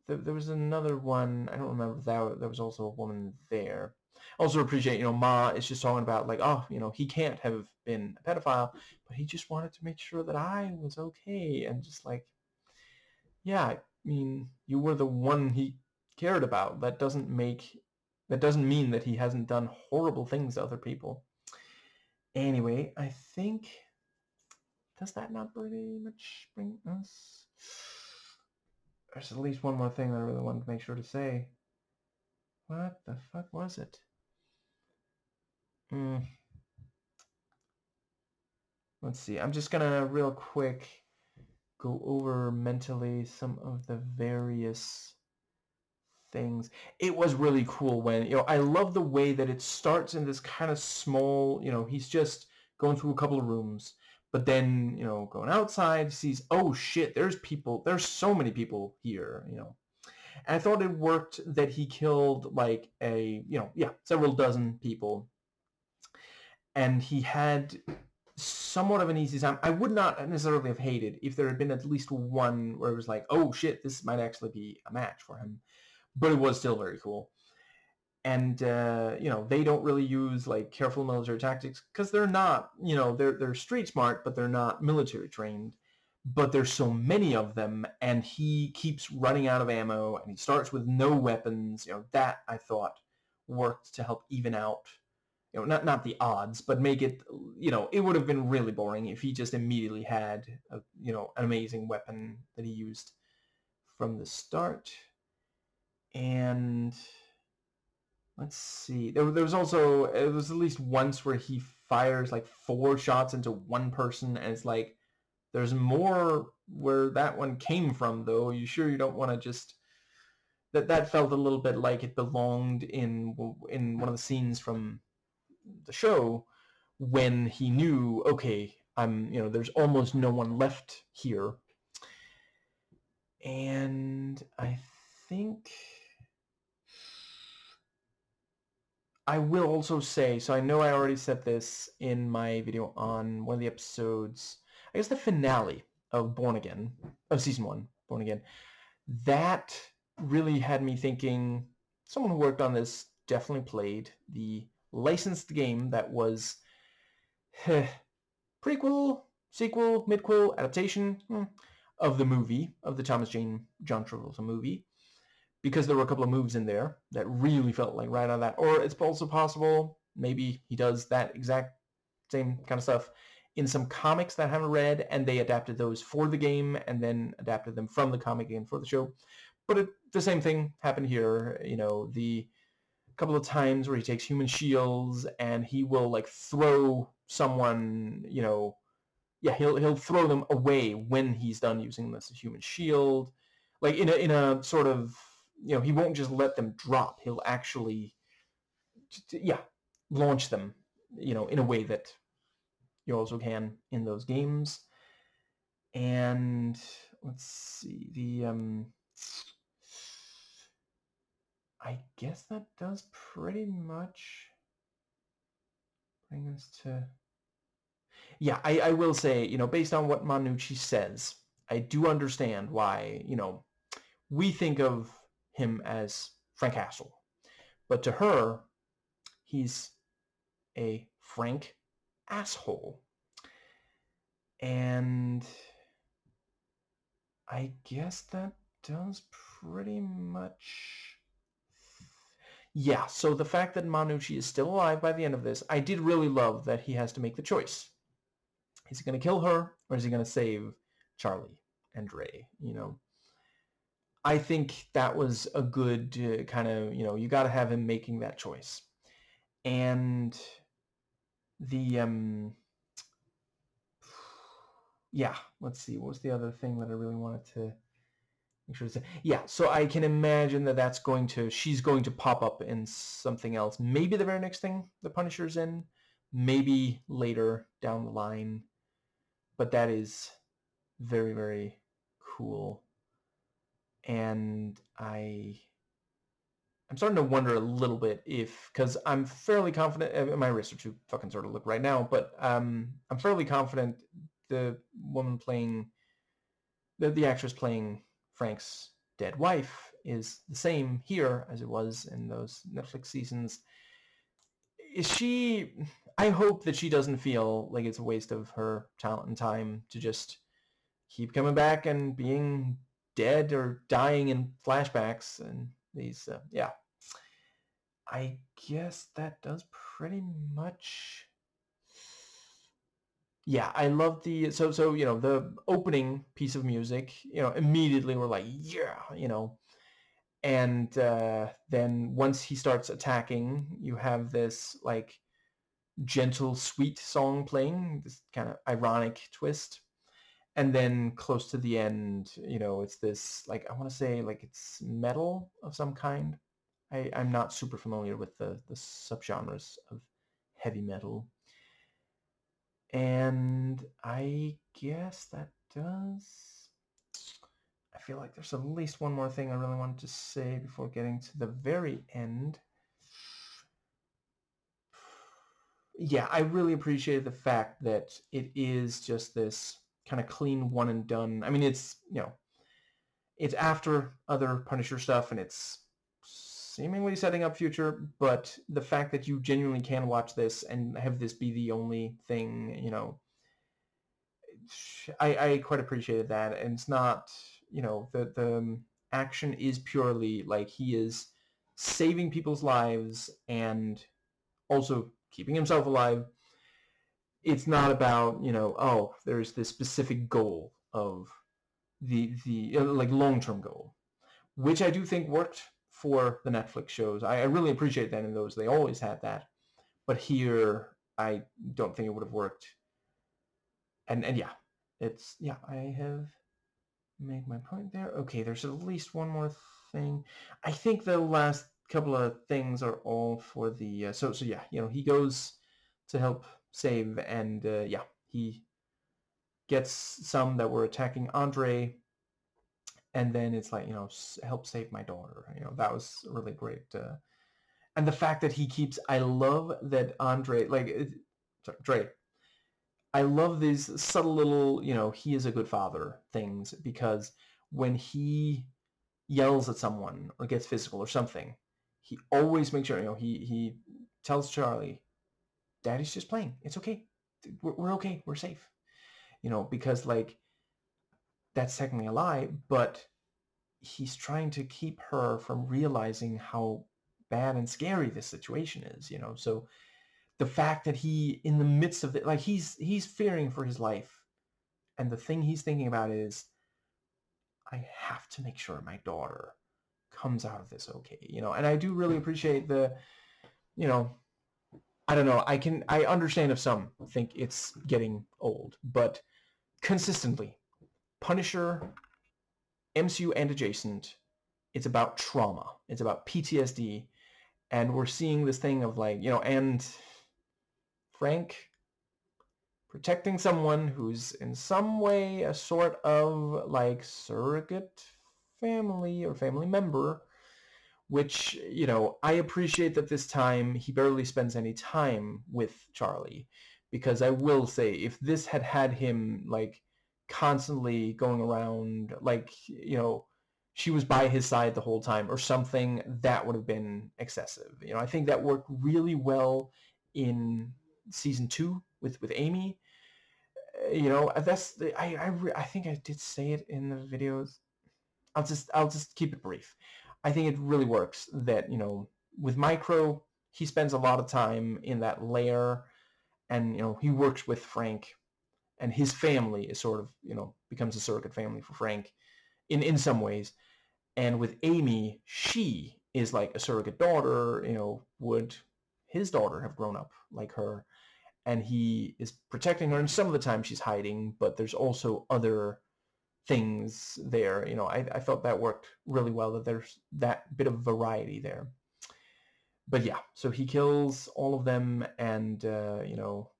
was another one. I don't remember if there was also a woman there. I also appreciate, you know, Ma is just talking about, like, oh, you know, he can't have been a pedophile, but he just wanted to make sure that I was okay. And just like, yeah, I mean, you were the one he cared about. That doesn't mean that he hasn't done horrible things to other people. Anyway, I think, does that not pretty much bring us? There's at least one more thing that I really wanted to make sure to say. What the fuck was it? Let's see. I'm just gonna real quick go over mentally some of the various things. It was really cool when, you know, I love the way that it starts in this kind of small, you know, he's just going through a couple of rooms, but then, you know, going outside, sees, oh shit, there's so many people here, you know. And I thought it worked that he killed, like, several dozen people. And he had somewhat of an easy time. I would not necessarily have hated if there had been at least one where it was like, oh shit, this might actually be a match for him. But it was still very cool. and they don't really use like careful military tactics because they're not, they're street smart, but they're not military trained. But there's so many of them, and he keeps running out of ammo, and he starts with no weapons. That I thought worked to help even out, not the odds, but make it, it would have been really boring if he just immediately had an amazing weapon that he used from the start. And let's see, there was also, it was at least once where he fires like 4 shots into one person, and it's like, there's more where that one came from, though. You sure you don't want to just... That felt a little bit like it belonged in one of the scenes from the show when he knew, okay, there's almost no one left here. And I think I will also say, so I know I already said this in my video on one of the episodes, I guess the finale of Born Again, of season 1, Born Again, that really had me thinking someone who worked on this definitely played the licensed game that was prequel, sequel, midquel, adaptation of the movie, of the Thomas Jane John Travolta movie, because there were a couple of moves in there that really felt like right out of that. Or it's also possible maybe he does that exact same kind of stuff in some comics that I haven't read, and they adapted those for the game and then adapted them from the comic again for the show. But the same thing happened here. The couple of times where he takes human shields and he will like throw someone, he'll throw them away when he's done using this human shield, like in a sort of, he won't just let them drop. He'll actually, launch them, in a way that you also can in those games. And let's see, I guess that does pretty much bring us to... Yeah, I will say, based on what Manucci says, I do understand why, we think of him as Frank Castle. But to her, he's a frank asshole. And I guess that does pretty much... Yeah, so the fact that Manucci is still alive by the end of this, I did really love that he has to make the choice. Is he going to kill her, or is he going to save Charlie and Ray? I think that was a good kind of, you got to have him making that choice. And the, yeah, let's see, what was the other thing that I really wanted to make sure to say? Yeah, so I can imagine that she's going to pop up in something else. Maybe the very next thing the Punisher's in, maybe later down the line. But that is very, very cool. And I'm starting to wonder a little bit because I'm fairly confident, my wrists are too fucking sort of look right now, but I'm fairly confident the woman playing, the actress playing Frank's dead wife is the same here as it was in those Netflix seasons. I hope that she doesn't feel like it's a waste of her talent and time to just keep coming back and being dead or dying in flashbacks and these, I guess that does pretty much... Yeah, I love the... So, the opening piece of music, immediately we're like, yeah, and then once he starts attacking, you have this, like, gentle, sweet song playing, this kind of ironic twist. And then close to the end, it's this, like, I want to say, like, it's metal of some kind. I'm not super familiar with the subgenres of heavy metal. And I guess that does... I feel like there's at least one more thing I really wanted to say before getting to the very end. Yeah, I really appreciated the fact that it is just this kind of clean one and done. I mean, it's, it's after other Punisher stuff, and it's seemingly setting up future, but the fact that you genuinely can watch this and have this be the only thing, you know, I quite appreciated that. And it's not, you know, the action is purely like he is saving people's lives and also keeping himself alive. It's not about, you know, oh, there's this specific goal of the like long-term goal, which I do think worked for the Netflix shows. I really appreciate that in those. They always had that. But here, I don't think it would have worked. And yeah, it's, yeah, I have made my point there. Okay, there's at least one more thing. I think the last couple of things are all for the, so yeah, you know, he goes to help save, and yeah, he gets some that were attacking Andre, and then it's like, you know, help save my daughter. You know, that was really great. And the fact that he keeps, I love that Andre, like, sorry, Dre, I love these subtle little, you know, he is a good father things, because when he yells at someone or gets physical or something, he always makes sure, you know, he tells Charlie, Daddy's just playing. It's okay. We're okay. We're safe. You know, because like, that's technically a lie, but he's trying to keep her from realizing how bad and scary this situation is, you know. So the fact that he, in the midst of it, like, he's fearing for his life, and the thing he's thinking about is, I have to make sure my daughter comes out of this okay, you know. And I do really appreciate the, you know, I don't know, I understand if some think it's getting old, but consistently, Punisher, MCU and adjacent, it's about trauma. It's about PTSD. And we're seeing this thing of like, you know, and Frank protecting someone who's in some way a sort of like surrogate family or family member, which, you know, I appreciate that this time he barely spends any time with Charlie, because I will say, if this had had him like constantly going around, like, you know, she was by his side the whole time or something, that would have been excessive. You know, I think that worked really well in season 2 with Amy. You know, that's the, I think I did say it in the videos. I'll just keep it brief. I think it really works that, you know, with Micro, he spends a lot of time in that lair, and, you know, he works with Frank, and his family is sort of, you know, becomes a surrogate family for Frank in some ways. And with Amy, she is like a surrogate daughter. You know, would his daughter have grown up like her? And he is protecting her, and some of the time she's hiding, but there's also other things there. You know, I felt that worked really well, that there's that bit of variety there. But yeah, so he kills all of them, and you know,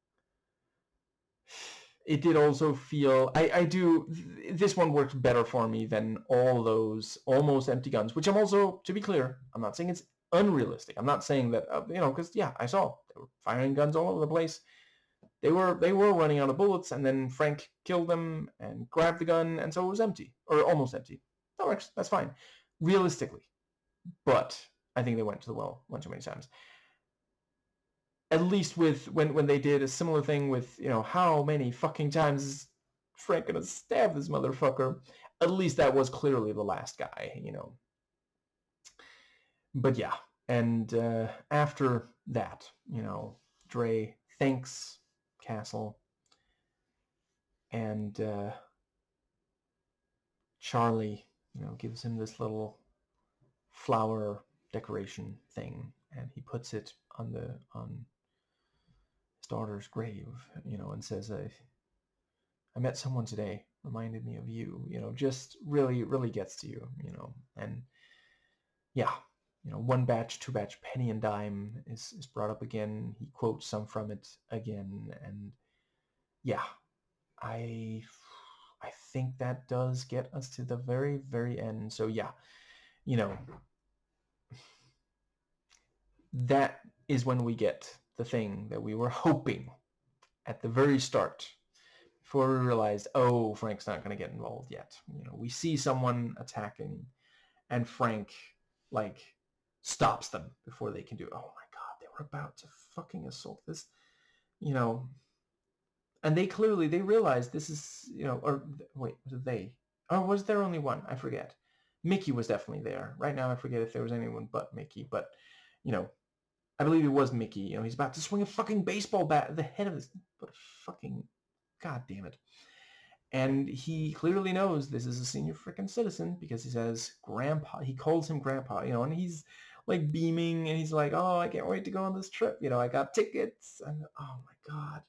it did also feel, I do, this one worked better for me than all those almost empty guns, which I'm also, to be clear, I'm not saying it's unrealistic. I'm not saying that, you know, because yeah, I saw they were firing guns all over the place. They were running out of bullets, and then Frank killed them and grabbed the gun, and so it was empty, or almost empty. That works. That's fine, realistically. But I think they went to the well one too many times. At least with when they did a similar thing with, you know, how many fucking times is Frank gonna stab this motherfucker? At least that was clearly the last guy, you know. But yeah, and after that, you know, Dre thanks Castle, and Charlie, you know, gives him this little flower decoration thing, and he puts it on his daughter's grave, you know, and says, I met someone today, reminded me of you, you know, just really, really gets to you, you know. And yeah, you know, one batch, two batch, penny and dime is brought up again. He quotes some from it again, and yeah, I think that does get us to the very, very end. So yeah, you know, that is when we get the thing that we were hoping at the very start, before we realized, oh, Frank's not going to get involved yet. You know, we see someone attacking, and Frank, like, stops them before they can do it. Oh my god, they were about to fucking assault this, you know. And they realized this is, you know, or wait, was it they? Or was there only one? I forget. Mickey was definitely there. Right now I forget if there was anyone but Mickey, but, you know, I believe it was Mickey. You know, he's about to swing a fucking baseball bat at the head of this, but fucking, god damn it. And he clearly knows this is a senior freaking citizen because he says grandpa. He calls him grandpa, you know, and he's like beaming and he's like, oh, I can't wait to go on this trip. You know, I got tickets. And oh my god.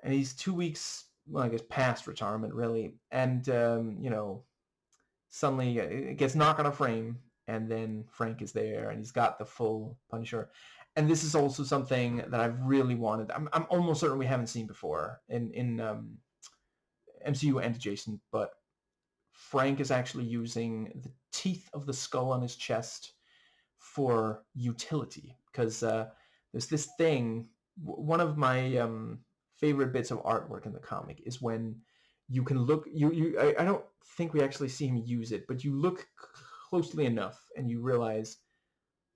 And he's 2 weeks, well, I guess past retirement really. And, you know, suddenly it gets knocked on a frame and then Frank is there and he's got the full Punisher. And this is also something that I've really wanted. I'm almost certain we haven't seen before in MCU and adjacent, but Frank is actually using the teeth of the skull on his chest for utility. Because there's this thing, one of my favorite bits of artwork in the comic is when you can look, I don't think we actually see him use it, but you look closely enough and you realize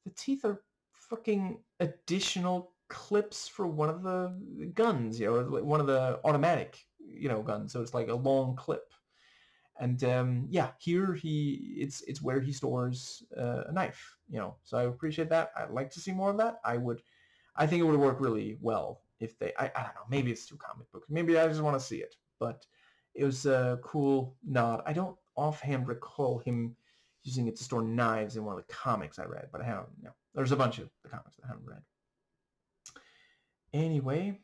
the teeth are fucking additional clips for one of the guns, you know, one of the automatic, you know, guns. So it's like a long clip. And yeah, here it's where he stores a knife, you know. So I appreciate that. I'd like to see more of that. I think it would work really well if they, I don't know, maybe it's too comic book. Maybe I just want to see it. But it was a cool nod. I don't offhand recall him using it to store knives in one of the comics I read, but I haven't, you know, there's a bunch of the comics that I haven't read. Anyway,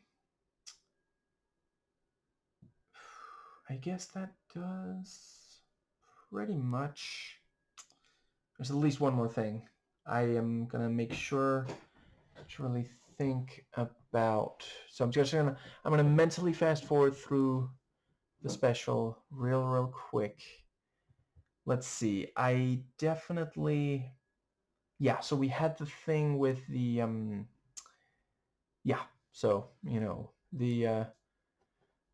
I guess that does pretty much. There's at least one more thing. I am going to make sure to really think about. So I'm going to mentally fast forward through the special real quick. Let's see. I definitely, yeah, so we had the thing with the yeah, so, you know, the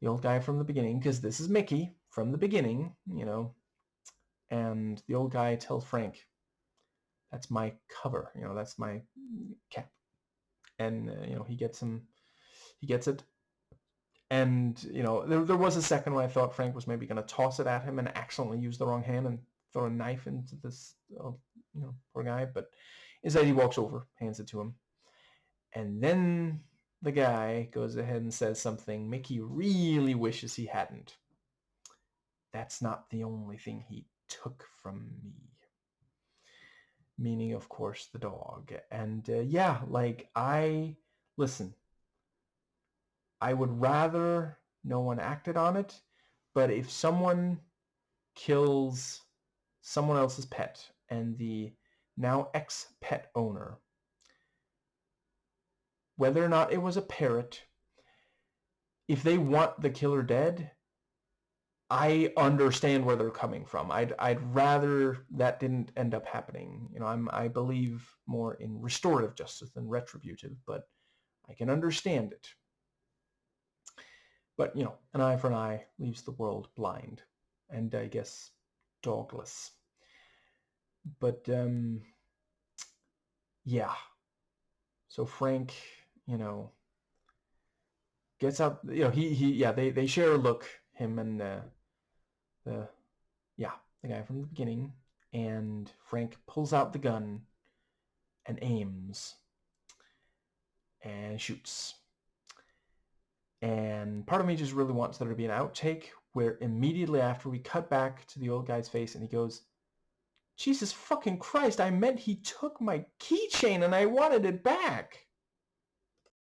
old guy from the beginning, because this is Mickey from the beginning, you know, and the old guy tells Frank, that's my cover, you know, that's my cap. And, you know, he gets it. And, you know, there was a second when I thought Frank was maybe going to toss it at him and accidentally use the wrong hand and throw a knife into this, you know, poor guy. But instead he walks over, hands it to him. And then the guy goes ahead and says something Mickey really wishes he hadn't. That's not the only thing he took from me. Meaning, of course, the dog. And yeah, like, listen, I would rather no one acted on it, but if someone kills someone else's pet and the now ex-pet owner, whether or not it was a parrot, if they want the killer dead, I understand where they're coming from. I'd rather that didn't end up happening. You know, I believe more in restorative justice than retributive, but I can understand it. But, you know, an eye for an eye leaves the world blind, and I guess dogless. But yeah. So Frank, you know, gets out. You know, yeah. They share a look, him and the guy from the beginning, and Frank pulls out the gun and aims and shoots. And part of me just really wants there to be an outtake where immediately after we cut back to the old guy's face and he goes, Jesus fucking Christ, I meant he took my keychain and I wanted it back.